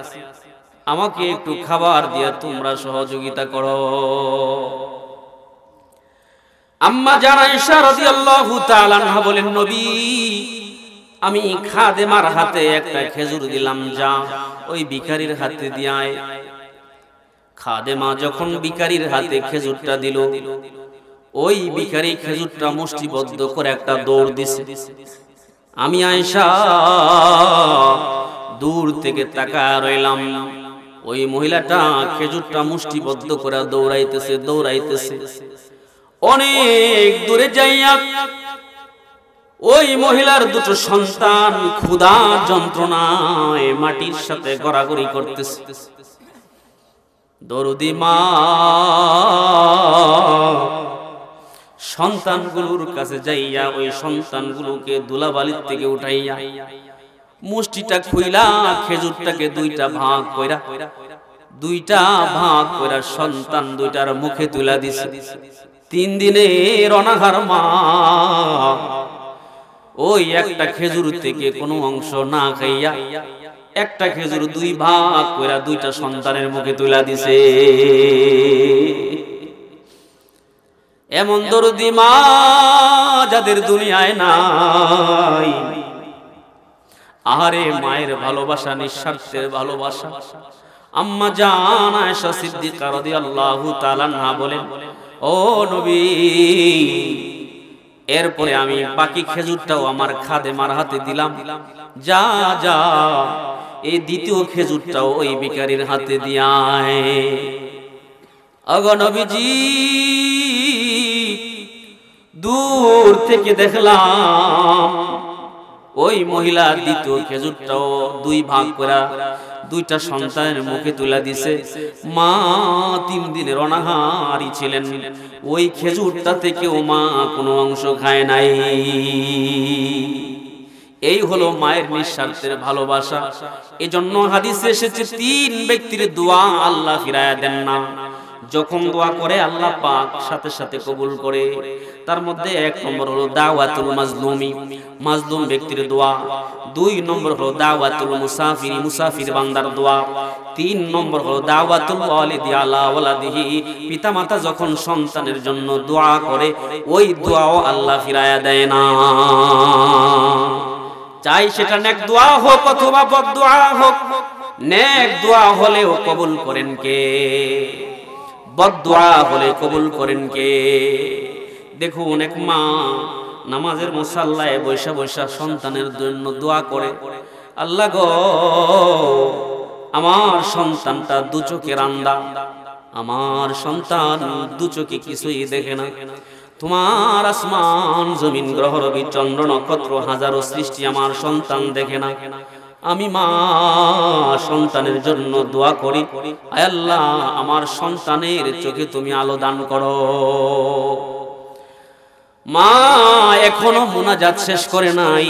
আমাকে একটু খাবার দিয়ে তোমরা সহযোগিতা করো। আম্মা জান আয়েশা রাদিয়াল্লাহু তাআলা আনহা বলেন, নবী, আমি খাদেমার হাতে একটা খেজুর দিলাম, যা ওই ভিখারির হাতে দিয়ায়। খাদেমা যখন ভিখারির হাতে খেজুরটা দিল, ওই ভিখারি খেজুরটা মুষ্টিবদ্ধ করে একটা দৌড় দিছে। আমি আয়েশা দূর থেকে তাকায় রইলাম, ওই মহিলাটা খেজুরটা মুষ্টিবদ্ধ করে দৌড়াইতেছে। অনেক দূরে যাইয়া ওই মহিলার 2টো সন্তান ক্ষুধার যন্ত্রণায় মাটির সাথে গড়াগড়ি করতেছে। দরদি মা সন্তানগুলোর কাছে যাইয়া ওই সন্তানগুলোকে ধুলাবালির থেকে উঠাইয়া মুষ্টিটা খুইলা খেজুরটাকে 2টা ভাগ কইরা সন্তান 2টার মুখে তুলা দিছে। 3 দিনের অনাহার মা ওই একটা খেজুর থেকে কোনো অংশ না খাইয়া একটা খেজুর 2 ভাগ কইরা 2টা সন্তানের মুখে তুলা দিছে। এমন দরদি মা যাদের দুনিয়ায় নাই। আহারে, মায়ের ভালোবাসা নিঃস্বার্থের ভালোবাসা। আম্মা জান আয়েশা সিদ্দিকা রাদিয়াল্লাহু তাআলা আনহা বলেন, ও নবী, এরপরে আমি বাকি খেজুরটাও আমার খাদেমার হাতে দিলাম, যা যা এই দ্বিতীয় খেজুরটাও ওই ভিখারির হাতে দিয়ায়। ওগো নবীজি, দূর থেকে দেখলাম ওই মহিলা দ্বিতীয় খেজুরটাও 2 ভাগ করে 2টা সন্তানের মুখে তুলে দিছে। মা 3 দিনের অনাহারী ছিলেন, ওই খেজুরটা থেকেও মা কোনো অংশ খায় নাই। এই হলো মায়ের নিঃস্বার্থের ভালোবাসা। এজন্য হাদিসে এসেছে 3 ব্যক্তির দোয়া আল্লাহ ফিরায়া দেন না। যখন দোয়া করে আল্লাহ পাক সাথে সাথে কবুল করে। তার মধ্যে 1 নম্বর হলো দাওয়াতুল মাজলুমি, মাজলুম ব্যক্তির দোয়া। 2 নম্বর হলো দাওয়াতুল মুসাফিরি, মুসাফির বান্দার দোয়া। 3 নম্বর হলো দাওয়াতুল ওয়ালিদি আলা ওয়ালাদিহি, পিতামাতা যখন সন্তানের জন্য দোয়া করে ওই দোয়াও আল্লাহ ফিরায়া দেয় না। চাই সেটা নেক দোয়া হোক অথবা বদ দোয়া হোক, নেক দোয়া হলেও কবুল করেন কে? বদদুয়া হলে কবুল করেন কে? দেখুন, এক মা নামাজের মুসাল্লায় বৈশা বৈশা সন্তানের জন্য দোয়া করে, আল্লাহ গো, আমার সন্তানটা দু চোখের আন্ধা, আমার সন্তান দু চোখে কিছুই দেখে না। তোমার আসমান জমিন গ্রহ রবি চন্দ্র নক্ষত্র হাজারো সৃষ্টি আমার সন্তান দেখে না। আমি মা সন্তানের জন্য দোয়া করি, আয় আল্লাহ আমার সন্তানের চোখে তুমি আলো দান করো। মা এখনো মুনাজাত শেষ করে নাই।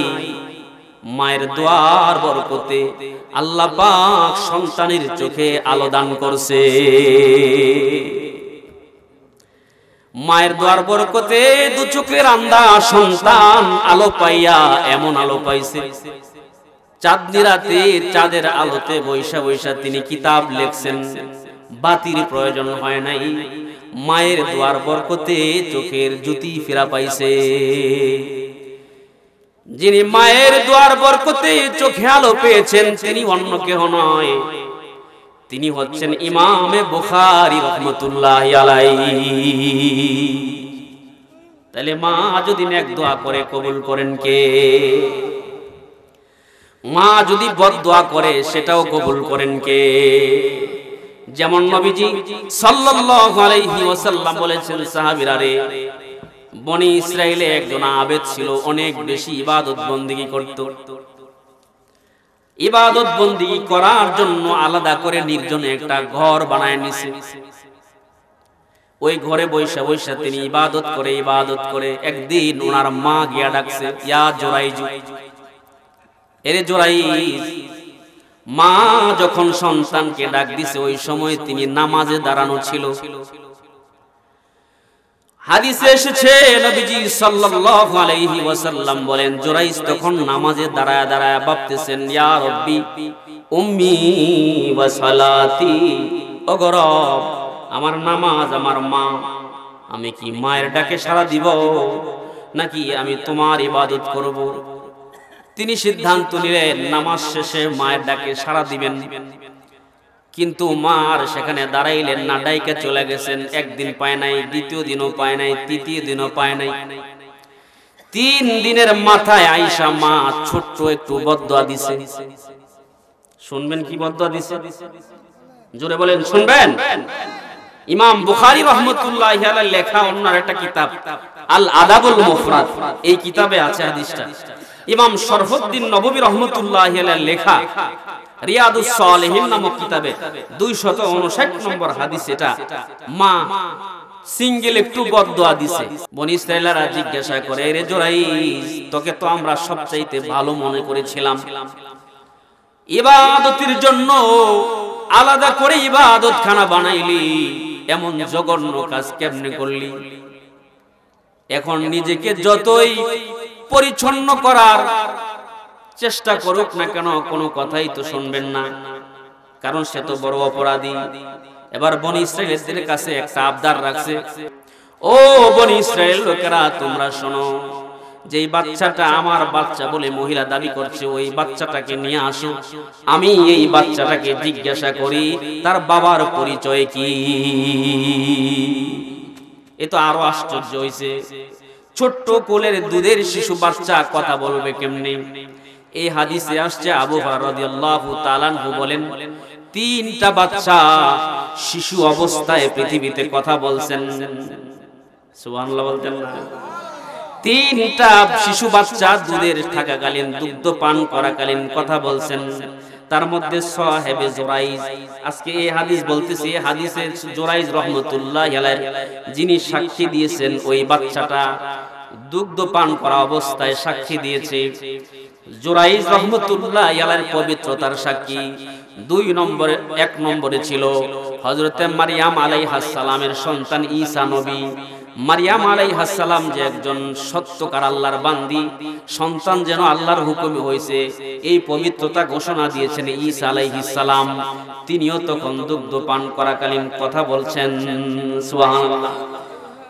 মায়ের দোয়ার বরকতে আল্লাহ পাক সন্তানের চোখে আলো দান করছে। মায়ের দোয়ার বরকতে দু চোখের আন্ধা সন্তান আলো পাইয়া এমন আলো পাইছে, চাঁদনি রাতে চাঁদের আলোতে বৈশা বৈশা তিনি কিতাব লিখছেন। বাতির প্রয়োজন হয় নাই, মায়ের দোয়ার বরকতে চোখের জ্যোতি ফিরা পাইছে। যিনি মায়ের দোয়ার বরকতে চোখে আলো পেয়েছেন তিনি অন্য কেহ নয়, তিনি হচ্ছেন ইমামে বুখারী রাহমাতুল্লাহি আলাইহি। তাহলে মা যদি নেক দোয়া করে কবুল করেন কে? মা যদি বদদোয়া করে সেটাও কবুল করেন কে? যেমন নবীজি সাল্লাল্লাহু আলাইহি ওয়াসাল্লাম বলেছেন, সাহাবীরা রে, বনি ইসরাইলে একজন আবেদ ছিল, অনেক বেশি ইবাদত বন্দেগী করত। ইবাদত বন্দেগী করার জন্য আলাদা করে নির্জনে একটা ঘর বানায় নিছে। ওই ঘরে বৈশা বৈশা তিনি ইবাদত করে একদিন ওনার মা গিয়া ডাকছে, ইয়া জোরাইজ, এরে জোরাইজ। মা যখন সন্তানকে ডাক দিছে ওই সময় তিনি নামাজে দাঁড়ানো ছিল। হাদিসে এসেছে নবীজি সাল্লাল্লাহু আলাইহি ওয়াসাল্লাম বলেন, জোরাইজ তখন নামাজে দাঁড়ায় দাঁড়ায় ভাবতেছেন, ইয়া রব্বি উম্মি ওয়া সালাতি, ও রব, আমার নামাজ, আমার মা, আমি কি মায়ের ডাকে সাড়া দিব নাকি আমি তোমার ইবাদত করব? তিনি সিদ্ধান্ত নিলেন নামাজ শেষে মায়ের ডাকে সাড়া দিবেন। কিন্তু মা আর সেখানে দাঁড়াইলেন না, ডাইকে চলে গেছেন। একদিন পায় নাই, দ্বিতীয় দিনও পায় নাই, তৃতীয় দিনও পায় নাই। 3 দিনের মাথায় আয়েশা মা ছোট্ট একটু বদদোয়া দিছে। শুনবেন কি বদদোয়া দিছে? জোরে বলেন, শুনবেন? ইমাম বুখারী রাহমাতুল্লাহি আলাইহি লেখা অন্য একটা কিতাব আল আদাবুল মুফরাদ, এই কিতাবে আছে হাদিসটা। ইমাম শরফুদ্দিন নববী রাহমাতুল্লাহি আলাইহি লেখা রিয়াদুস সালিহিন নামক কিতাবে 259 নম্বর হাদিস। এটা মা সিঙ্গেল একটু বদদোয়া দিছে। বনি ইসরাইলরা জিজ্ঞাসা করে, রে জোরাইজ, তোকে তো আমরা সবচাইতে ভালো মনে করেছিলাম, ইবাদতের জন্য আলাদা করে ইবাদতখানা বানাইলি, এমন জঘন্য কাজ কেমনে করলি? এখন নিজেকে যতই পরিচ্ছন্ন করার চেষ্টা করুক না কেন, কোনো কথাই তো শুনবেন না, কারণ সে তো বড় অপরাধী। এবার বনি ইসরাইলের কাছে একটা আবদার রাখছে, ও বনি ইসরাইল লোকেরা, তোমরা শোনো, যেই বাচ্চাটা আমার বাচ্চা বলে মহিলা দাবি করছে, ওই বাচ্চাটাকে নিয়ে আসো, আমি এই বাচ্চাটাকে জিজ্ঞাসা করি তার বাবার পরিচয় কি। এ তো আরো আশ্চর্য হইছে, ছোট্ট কোলের দুধের শিশু বাচ্চা কথা বলবে কেমনে? এই হাদিসে আসছে, আবু হুরায়রা রাদিয়াল্লাহু তাআলা আনহু বলেন, 3টা বাচ্চা শিশু অবস্থায় পৃথিবীতে কথা বলছেন। সুবহানাল্লাহ বলতেন না? 3টা শিশু বাচ্চা দুধের থাকাকালীন, দুগ্ধ পান করাকালীন কথা বলছেন। তার মধ্যে সাহেবে জোরাইজ, আজকে এই হাদিস বলতেছি, এই হাদিসে জোরাইজ রাহমাতুল্লাহি আলাইহি যিনি সাক্ষী দিয়েছেন, ওই বাচ্চাটা দুগ্ধ পান করা অবস্থায় সাক্ষী দিয়েছে। জোরাইজ রাহমাতুল্লাহি আলাইহির পবিত্রতার সাক্ষী 1 নম্বরে ছিল হযরতে মারইয়াম আলাইহাস সালামের সন্তান ঈসা নবী। মারইয়াম আলাইহাস সালাম যে একজন সত্যকার আল্লাহর বান্দি, সন্তান যেন আল্লাহর হুকুমে হয়েছে, এই পবিত্রতা ঘোষণা দিয়েছেন ঈসা আলাইহিস সালাম। তিনিও তখন দুগ্ধ পান করাকালীন কথা বলছেন। সুবহানাল্লাহ।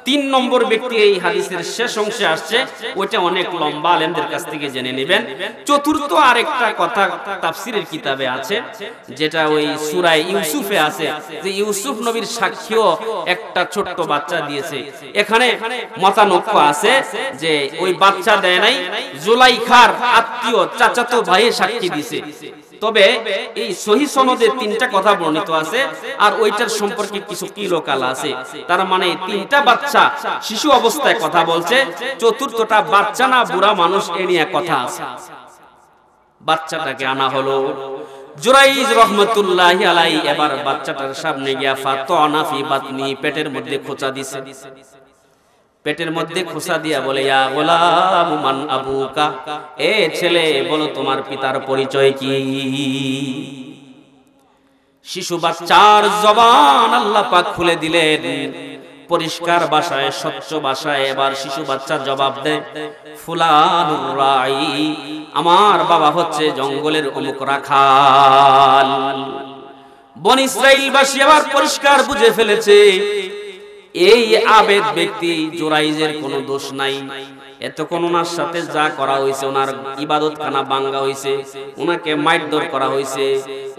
তিন নম্বর ব্যক্তি এই হাদিসের শেষ অংশে আসছে, ওইটা অনেক লম্বা, আলেমদের কাছ থেকে জেনে নেবেন। চতুর্থ আরেকটা কথা তাফসিরের কিতাবে আছে, যেটা ওই সূরা ইউসুফে আছে, যে ইউসুফ নবীর সাক্ষীও একটা ছোট্ট বাচ্চা দিয়েছে। এখানে মতানৈক্য আছে যে ওই বাচ্চা দেয় নাই, জুলাইখার আত্মীয় চাচাতো ভাইয়ের সাক্ষী দিয়েছে। তবে এই সহিহ সনদে তিনটা কথা বর্ণিত আছে, আর ওইটার সম্পর্কে কিছু কিলোকাল আছে। তার মানে তিনটা বাচ্চা শিশু অবস্থায় কথা বলছে, চতুর্থটা বাচ্চা না বুড়া মানুষ এ নিয়ে কথা আছে। বাচ্চাটাকে আনা হলো, জুরাইজ রাহমাতুল্লাহি আলাইহি এবার বাচ্চাটার সামনে গিয়া ফাতানা ফি বাতনি, পেটের মধ্যে খোঁচা দিছে। পেটের মধ্যে খোঁচা দিয়া বলে, ইয়া গোলাম মান আবুকা, এ ছেলে বলো তোমার পিতার পরিচয় কি? শিশু বাচ্চার জবান আল্লাহ পাক খুলে দিলেন পরিষ্কার ভাষায়, স্বচ্ছ ভাষায়। এবার শিশু বাচ্চা জবাব দেয়, ফুলানুর রাই, আমার বাবা হচ্ছে জঙ্গলের অমুক রাখাল। বনি ইসরাইলবাসী আবার পরিষ্কার বুঝে ফেলেছে এই আবেদ ব্যক্তি জুরাইজের কোনো দোষ নাই। এতক্ষণ ওনার সাথে যা করা হয়েছে, ওনার ইবাদতখানা ভাঙা হয়েছে, ওনাকে মারধর করা হয়েছে,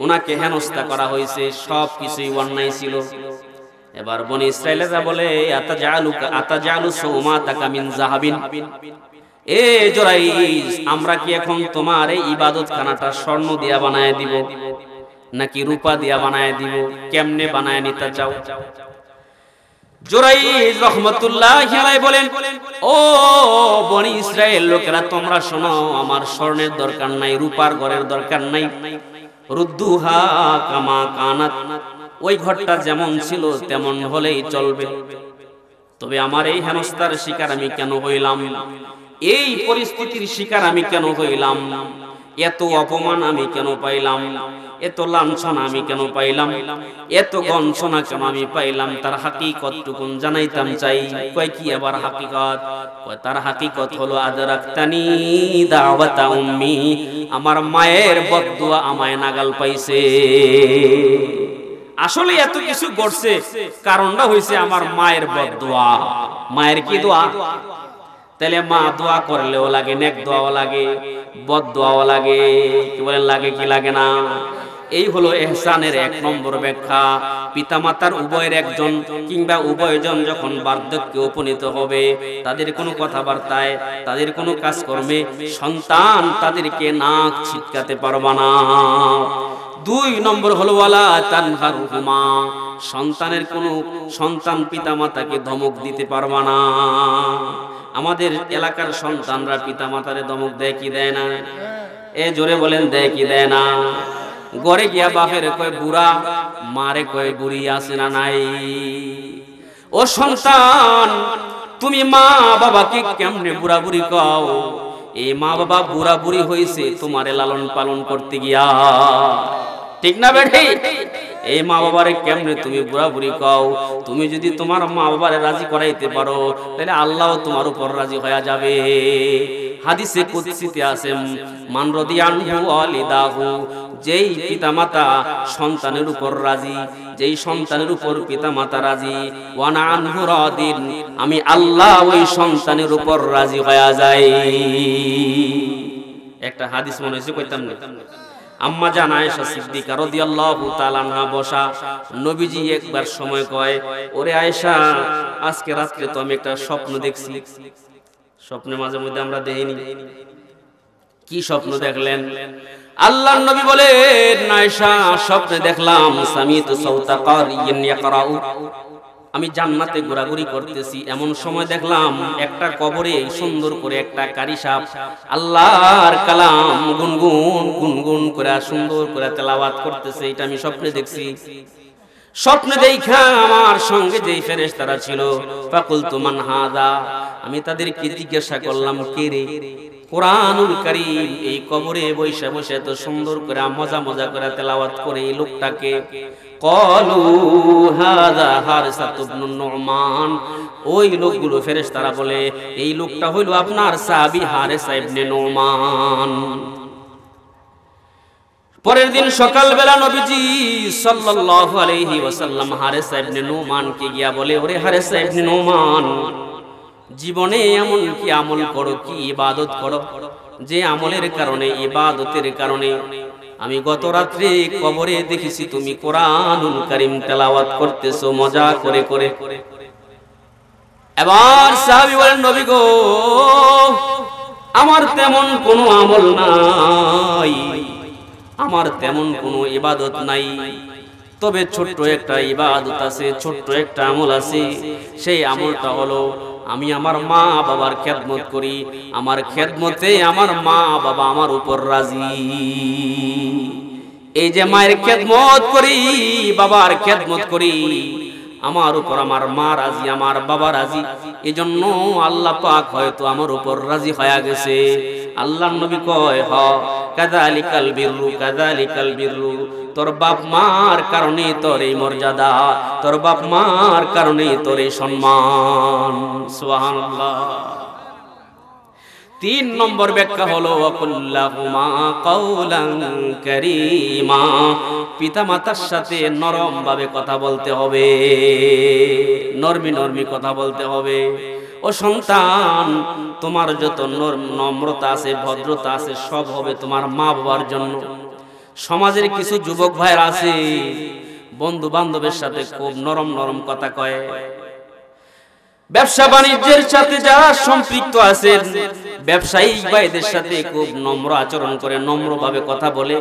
ওনাকে হেনস্থা করা হয়েছে, সব কিছুই অন্যায় ছিল। এবার বনি ইসরাইলেরা বলে, আতাজালু সুমাতাকা মিন যাহাবিন, এ জুরাইজ, আমরা কি এখন তোমার এই ইবাদতখানাটা স্বর্ণ দিয়া বানায় দিব নাকি রূপা দিয়া বানায় দিব? কেমনে বানায় নিতে চাও? জুরাইজ রাহমাতুল্লাহি আলাইহি বলেন, ও বনি ইসরাইল লোকেরা, তোমরা শোনো, আমার স্বর্ণের দরকার নাই, রূপার ঘরের দরকার নাই। রুদ্দুহা কামা কানাত, ওই ঘরটা যেমন ছিল তেমন হলেই চলবে। তবে আমার এই হেনস্থার শিকার আমি কেন হইলাম? এই পরিস্থিতির শিকার আমি কেন হইলাম? এত অপমান আমি কেন পাইলাম? এত লাঞ্ছনা আমি কেন পাইলাম? এত গঞ্জনা কেন আমি পাইলাম? তার হাকিকতটুকুন জানাইতাম চাই। কয় কি আবার হাকিকত? কয় তার হাকিকত হলো, আদরাকতানি দাওয়াতা উম্মি, আমার মায়ের বদদুয়া আমায় নাগাল পাইছে। আসলে এত কিছু ঘটছে, কারণটা হইছে আমার মায়ের বদদুয়া। মায়ের কি দোয়া? তাহলে মা দোয়া করলেও লাগে, নেক দোয়াও লাগে, বদ দোয়াও লাগে। কি বলেন, লাগে কি লাগে না? এই হলো ইহসানের এক নম্বর ব্যাখ্যা। পিতামাতার উভয়ের একজন কিংবা উভয়জন যখন বার্ধক্যে উপনীত হবে, তাদের কোনো কথাবার্তায়, তাদের কোনো কাজকর্মে সন্তান তাদেরকে নাক ছিটকাতে পারবে না। দুই নম্বর হলো ওয়ালা তানহারহুমা, সন্তানের কোনো সন্তান পিতামাতাকে ধমক দিতে পারবে না। আমাদের এলাকার সন্তানরা পিতামাতারে ধমক দেয় কি দেয় না? এ জোরে বলেন, দেয় কি দেয় না? ঘরে গিয়া বাপের কয় বুড়া, মারে কয় বুড়ি, আছে না নাই? ও সন্তান, তুমি মা বাবাকে কেমনে বুড়া বুড়ি কও? এই মা বাবা বুড়া বুড়ি হইছে তোমারে লালন পালন করতে গিয়া, ঠিক না বেঠি? এই মা বাবারে কেমনে তুমি বুড়া বুড়ি কও? তুমি যদি তোমার মা বাবারে রাজি করাইতে পারো, তাহলে আল্লাহ তোমার উপর রাজি হয়ে যাবে। হাদিসে কুদসিতে আছে, মান রাদিয়ানহু ওয়ালিদাহু, যেই পিতামাতা সন্তানের উপর রাজি, যেই সন্তানের উপর পিতামাতা রাজি, ওয়ানা আনহু রাদিন, আমি আল্লাহ ওই সন্তানের উপর রাজি হয়ে যাই। একটা হাদিস মনে হইছে, কইতাম না? আম্মা জান আয়েশা সিদ্দিকা রাদিয়াল্লাহু তাআলা আনহা বসা, নবীজি একবার সময় কয়, ওরে আয়েশা, আজকে রাতে তো আমি একটা স্বপ্ন দেখছি। স্বপ্নে মাঝে মধ্যে আমরা দেখিনি। কি স্বপ্ন দেখলেন? আল্লাহর নবী বলেন, আয়েশা, স্বপ্নে দেখলাম সামিতু সাউতা কারিয়ান ইয়াকরাউ, আমি জান্নাতে ঘোরাঘুরি করতেছি, এমন সময় দেখলাম একটা কবরে সুন্দর করে একটা কারি সাপ আল্লাহর কালাম গুনগুন গুনগুন করে সুন্দর করে তেলাওয়াত করতেছে। এটা আমি স্বপ্নে দেখছি। স্বপ্নে দেখা আমার সঙ্গে যেই ফেরেশতারা ছিল, ফাকুলতু মান হাযা, আমি তাদেরকে জিজ্ঞাসা করলাম, কে রে? কোরআনুল কারীম এই কবরে বসে বসে এত সুন্দর করে মজা মজা করে তেলাওয়াত করে এই লোকটাকে। ক্বালু হাযা হারিসা ইবনে নুমান, ওই লোকগুলো ফেরেশতারা বলে, এই লোকটা হইল আপনার সাহাবী হারিসা ইবনে নুমান। পরের দিন সকালবেলা নবীজি সাল্লাল্লাহু আলাইহি ওয়াসাল্লাম হারেসা ইবনে নুমানকে গিয়া বলে, ওরে হারেসা ইবনে নুমান, জীবনে এমন কি আমল করো, কি ইবাদত করো, যে আমলের কারণে, ইবাদতের কারণে আমি গত রাত্রে কবরে দেখেছি তুমি কোরআনুল কারীম তেলাওয়াত করতেছো মজা করে করে। এবার সাহাবী বলেন, নবী গো, আমার তেমন কোনো আমল নাই, আমার তেমন কোনো ইবাদত নাই, তবে ছোট্ট একটা ইবাদত আছে, ছোট্ট একটা আমল আছে। সেই আমলটা হলো আমি আমার মা বাবার খেদমত করি, আমার খেদমতে আমার মা বাবা আমার উপর রাজি। এই যে মায়ের খেদমত করি, বাবার খেদমত করি, আমার উপর আমার মা রাজি, আমার বাবা রাজি, এজন্য আল্লাহ পাক হয়তো আমার উপর রাজি হয়ে গেছে। আল্লাহর নবী কয়, হ কাযালিকাল বিররু, কাযালিকাল বিররু, তোর বাপ মার কারণে তোর এই মর্যাদা, তোর বাপ মার কারণে তোর এই সম্মান। সুবহানাল্লাহ। 3 নম্বর ব্যাখ্যা হলো ওয়াকুল্লাহুমা কাওলান কারীমা, পিতামাতার সাথে নরম ভাবে কথা বলতে হবে, নরমি নরমি কথা বলতে হবে। ও সন্তান, তোমার যত নম্রতা আছে, ভদ্রতা আছে, সব হবে তোমার মা বাবার জন্য। সমাজের কিছু যুবক ভাইরা আছে, বন্ধু বান্ধবের সাথে খুব নরম নরম কথা কয়, ব্যবসা বাণিজ্যের সাথে যারা সম্পৃক্ত আছেন, ব্যবসায়িক ভাইদের সাথে খুব নম্র আচরণ করে, নম্রভাবে কথা বলে,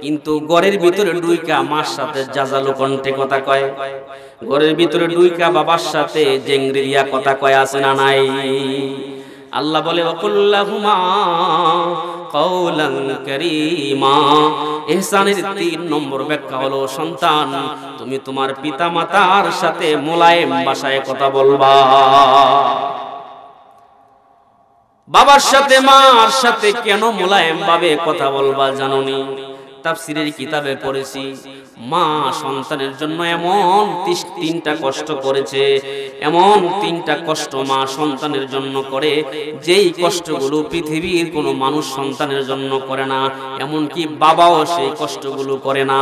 কিন্তু ঘরের ভিতরে ডুইকা মার সাথে জাজালো কণ্ঠে কথা কয়, ঘরের ভিতরে ডুইকা বাবার সাথে জেংরি দিয়া কথা কয়, আছে না নাই? আল্লাহ বলে ওয়াকুল্লাহুমা কাওলান কারীমা। ইহসানের 3 নম্বর ব্যাখ্যা হলো, সন্তান, তুমি তোমার পিতামাতার সাথে মোলায়েম ভাষায় কথা বলবা। বাবার সাথে মার সাথে কেন মোলায়েম ভাবে কথা বলবা জানোনি? তাফসীরের কিতাবে পড়েছি, মা সন্তানের জন্য এমন 3টা কষ্ট করেছে, এমন 3টা কষ্ট মা সন্তানের জন্য করে, যেই কষ্টগুলো পৃথিবীর কোনো মানুষ সন্তানের জন্য করে না, এমনকি বাবাও সেই কষ্টগুলো করে না।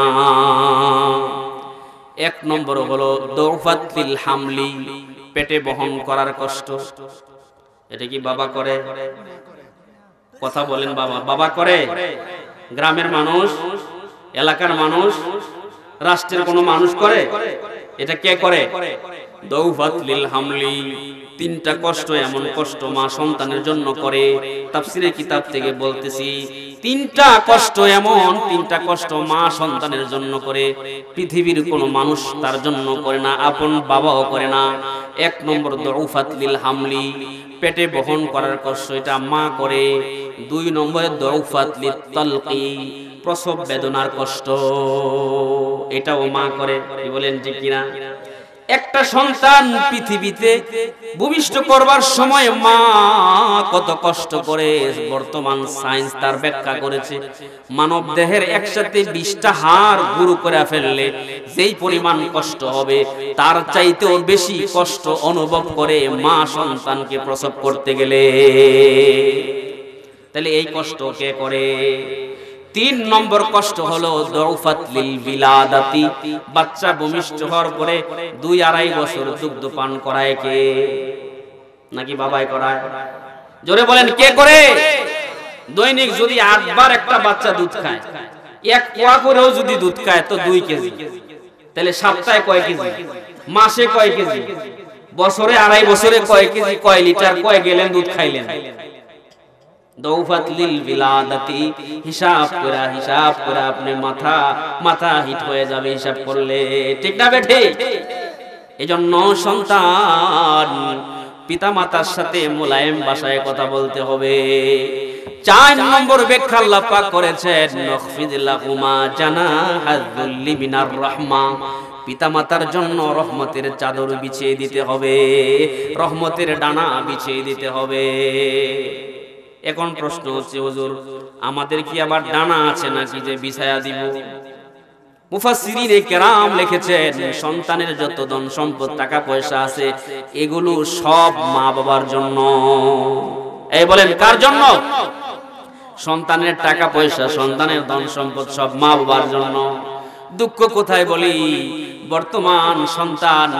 1 নম্বর হলো দুফাতিল হামলি, পেটে বহন করার কষ্ট। এটা কি বাবা করে? কথা বলেন, বাবা বাবা করে? গ্রামের মানুষ, এলাকার মানুষ, রাষ্ট্রের কোনো মানুষ করে? এটা কে করে? দুফাতিল হামলি, 3টা কষ্ট, এমন কষ্ট মা সন্তানের জন্য করে। তাফসীরের কিতাব থেকে বলতেছি, 3টা কষ্ট, এমন 3টা কষ্ট মা সন্তানের জন্য করে, পৃথিবীর কোনো মানুষ তার জন্য করে না, আপন বাবাও করে না। 1 নম্বর দুফাতিল হামলি, পেটে বহন করার কষ্ট, এটা মা করে। 2 নম্বরে দুফাতিল তালকি, প্রসব বেদনার কষ্ট, এটাও মা করে। কি বলেন ঠিক কিনা? একটা সন্তান পৃথিবীতে ভূমিষ্ঠ করবার সময় মা কত কষ্ট করে, বর্তমান সায়েন্স তার ব্যাখ্যা করেছে, মানব দেহের একসাথে 20টা হাড় গুঁড়ো করে ফেললে যেই পরিমাণ কষ্ট হবে, তার চাইতেও বেশি কষ্ট অনুভব করে মা সন্তানকে প্রসব করতে গেলে। তাহলে এই কষ্ট কে করে? 3 নম্বর কষ্ট হলো দুফাতিল বিলাদাতি, বাচ্চা ভূমিষ্ঠ হওয়ার পরে 2-2.5 বছর দুগ্ধ পান করায় কে? নাকি বাবাই করায়? জোরে বলেন, কে করে? দৈনিক যদি 8 বার একটা বাচ্চা দুধ খায়, 1 কোয়া করেও যদি দুধ খায়, তো 2 কেজি। তাহলে সপ্তাহে কয় কেজি? মাসে কয় কেজি? বছরে 2.5 বছরে কয় কেজি, কয় লিটার, কয় গেলেন দুধ খাইলেন? দুফাতিল বিলাদাতি, হিসাব করে আপনি মাথা হিট হয়ে যাবে হিসাব করলে, ঠিক না বেঠে? এজন্য সন্তান পিতামাতার সাথে মোলায়েম ভাষায় কথা বলতে হবে। 4 নম্বর ব্যাখ্যা আল্লাহ পাক করেছেন, নখফিদ লাহুমা জানাহাযুল্লি মিনার রাহমা, পিতামাতার জন্য রহমতের চাদর বিছিয়ে দিতে হবে, রহমতের ডানা বিছিয়ে দিতে হবে। এখন প্রশ্ন হচ্ছে, হুজুর আমাদের কি আবার ডানা আছে নাকি যে বিছায়া দিব? মুফাসসিরিনে কেরাম লিখেছেন, সন্তানের যত ধন সম্পদ টাকা পয়সা আছে, এগুলো সব মা বাবার জন্য। এই বলেন কার জন্য? সন্তানের টাকা পয়সা, সন্তানের ধন সম্পদ সব মা বাবার জন্য। দুঃখ কোথায় বলি, বর্তমান সন্তান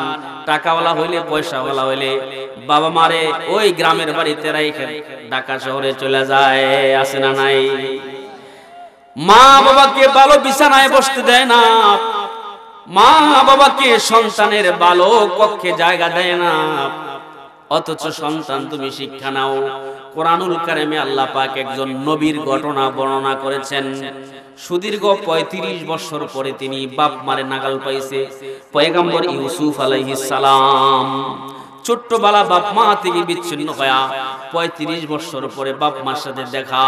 টাকাওয়ালা হইলে, পয়সাওয়ালা হইলে বাবা মারে ওই গ্রামের বাড়িতে রাইখে ঢাকা শহরে চলে যায়, আছে না নাই? মা বাবাকে ভালো বিছানায় বসতে দেয় না, মা বাবাকে সন্তানের ভালো কক্ষে জায়গা দেয় না। অথচ সন্তান তুমি শিক্ষা নাও। কোরআনুল কারিমে আল্লাহ পাক একজন নবীর ঘটনা বর্ণনা করেছেন। সুদীর্ঘ ৩৫ বছর পরে তিনি বাপ মারে নাগাল পাইছে। পয়গম্বর ইউসুফ আলাইহিস সালাম ছোট্টবেলা বাপ মা থেকে বিচ্ছিন্ন হয়া ৩৫ বছর পরে বাপ মার সাথে দেখা।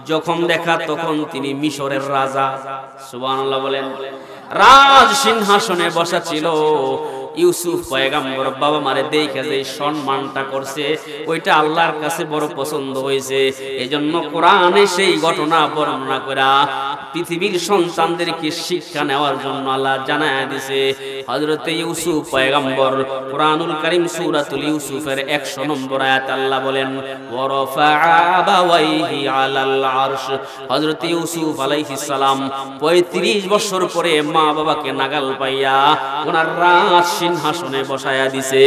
যখন দেখা তখন তিনি মিশরের রাজা, সুবহানাল্লাহ বলেন, রাজ সিংহাসনে বসা ছিল। ইউসুফ পয়গম্বর বাবা মারে দেখে যে সম্মানটা করছে, ওইটা আল্লাহর কাছে বড় পছন্দ হয়েছে। এজন্য কোরআনে সেই ঘটনা বর্ণনা করা পৃথিবীর সন্তানদেরকে শিক্ষা নেওয়ার জন্য আল্লাহ জানায় দিয়েছে। হযরত ইউসুফ পয়গম্বর, কোরআনুল কারীম সূরাতুল ইউসুফের ১০০ নম্বর আয়াত আল্লাহ বলেন, ওয়ারাফা আবাওয়াইহি আলাল আরশ। হযরত ইউসুফ আলাইহিস সালাম ৩৫ বছর পরে মা বাবাকে নাগাল পাইয়া ওনার রাজ সিংহাসনে বসায়া দিছে।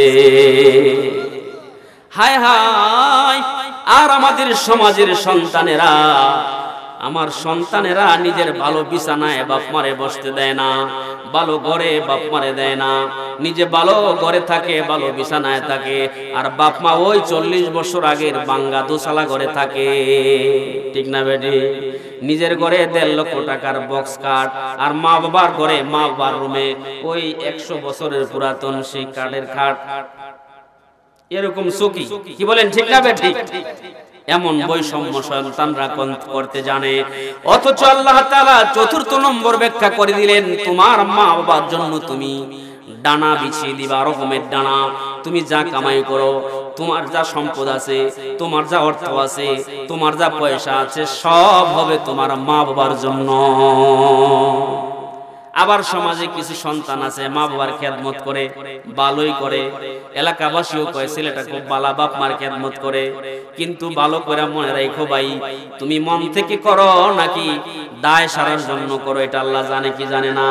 হায় হায়! আর আমাদের সমাজের সন্তানেরা, আমার সন্তানেরা নিজের ভালো বিছানায় বাপ মারে বসতে দেয় না, ভালো ঘরে বাপ মারে দেয় না। নিজে ভালো ঘরে থাকে, ভালো বিছানায় থাকে, আর বাপ মা ওই ৪০ বছর আগের বাঙ্গা দোসালা ঘরে থাকে। ঠিক না বেটি? নিজের ঘরে ১.৫ লক্ষ টাকার বক্স কাঠ, আর মা বাবার ঘরে, মা বাবার রুমে ওই ১০০ বছরের পুরাতন সেই কাঠের খাট, এরকম চকি। কি বলেন, ঠিক না বেটি? এমন বৈষম্য সন্তানরা করতে জানে। অথচ আল্লাহ তাআলা ৪র্থ নম্বর ব্যাখ্যা করে দিলেন, তোমার মা বাবার জন্য তুমি ডানা বিছিয়ে দিবা, রকমের ডানা। তুমি যা কামাই করো, তোমার যা সম্পদ আছে, তোমার যা অর্থ আছে, তোমার যা পয়সা আছে, সব হবে তোমার মা বাবার জন্য। আবার সমাজে কিছু সন্তান আছে মা বাবার খেদমত করে, ভালোই করে, এলাকাবাসীও কয় ছেলেটা খুব ভালো, বাপ মার খেদমত করে। কিন্তু ভালো করে মনে রাখো ভাই, তুমি মন থেকে করো নাকি দায় সারার জন্য করো, এটা আল্লাহ জানে কি জানে না?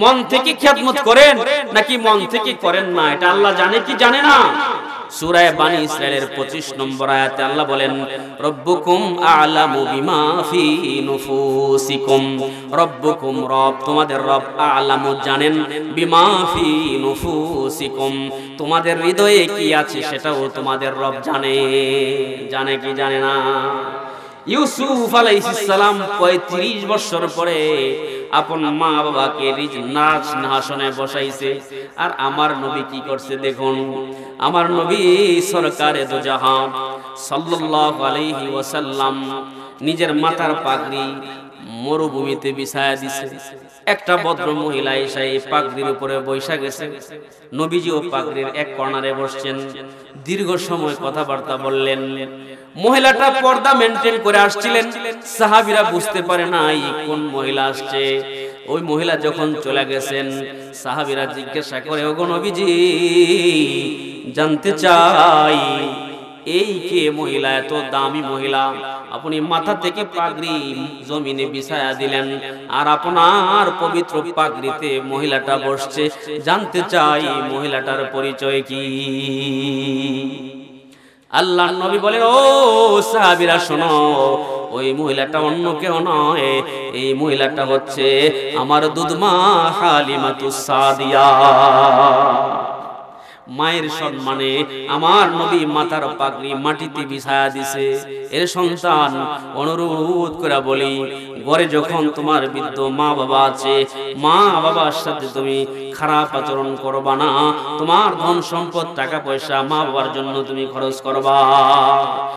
মন থেকে খেদমত করেন নাকি মন থেকে করেন না, এটা আল্লাহ জানে কি জানে না? সূরা বানী ইসরাঈলের ২৫ নম্বর আয়াতে আল্লাহ বলেন, রব্বুকুম আ'লামু বিমা ফি নুফুসিকুম। রব্বুকুম, রব, তোমাদের রব, আ'লামু, জানেন, বিমা ফি নুফুসিকুম, তোমাদের হৃদয়ে কি আছে সেটাও তোমাদের রব জানে। জানে কি জানে না? ইউসুফ আলাইহিস সালাম ৩৫ বছর পরে আপন মা বাবাকে নিজ রাজ সিংহাসনে বসাইছে। আর আমার নবী কি করছে দেখুন। আমার নবী সরকারে দু জাহান সাল্লাল্লাহু আলাইহি ওয়াসাল্লাম নিজের মাথার পাগড়ি মরুভূমিতে বিছায়া দিছে। একটা ভদ্র মহিলা এসে এই পাগড়ির উপরে বৈশা গেছে। নবীজিও পাগড়ির এক কর্নারে বসছেন। দীর্ঘ সময় কথাবার্তা বললেন। মহিলাটা পর্দা মেনটেন করে আসছিলেন। সাহাবীরা বুঝতে পারে নাই কোন মহিলা আসছে। ওই মহিলা যখন চলে গেছেন, সাহাবীরা জিজ্ঞাসা করে, ওগো নবীজি, জানতে চাই এই কে মহিলা, এত দামি মহিলা? আপনি মাথা থেকে পাগড়ি জমিনে বিছায়া দিলেন, আর আপনার পবিত্র পাগড়িতে মহিলাটা বসছে। জানতে চাই মহিলাটার পরিচয় কি? আল্লাহর নবী বলেন, ও সাহাবীরা শোনো, ওই মহিলাটা অন্য কেউ নয়, এই মহিলাটা হচ্ছে আমার দুধমা হালিমাতুস সাদিয়া। মায়ের সম্মানে আমার নবী মাথার পাগড়ি মাটিতে বিছায়া দিছে। এর সন্তান, অনুরোধ করে বলি, ঘরে যখন তোমার বৃদ্ধ মা বাবা আছে, মা বাবার সাথে তুমি খারাপ আচরণ করবা না। তোমার ধন সম্পদ, টাকা পয়সা মা বাবার জন্য তুমি খরচ করবা।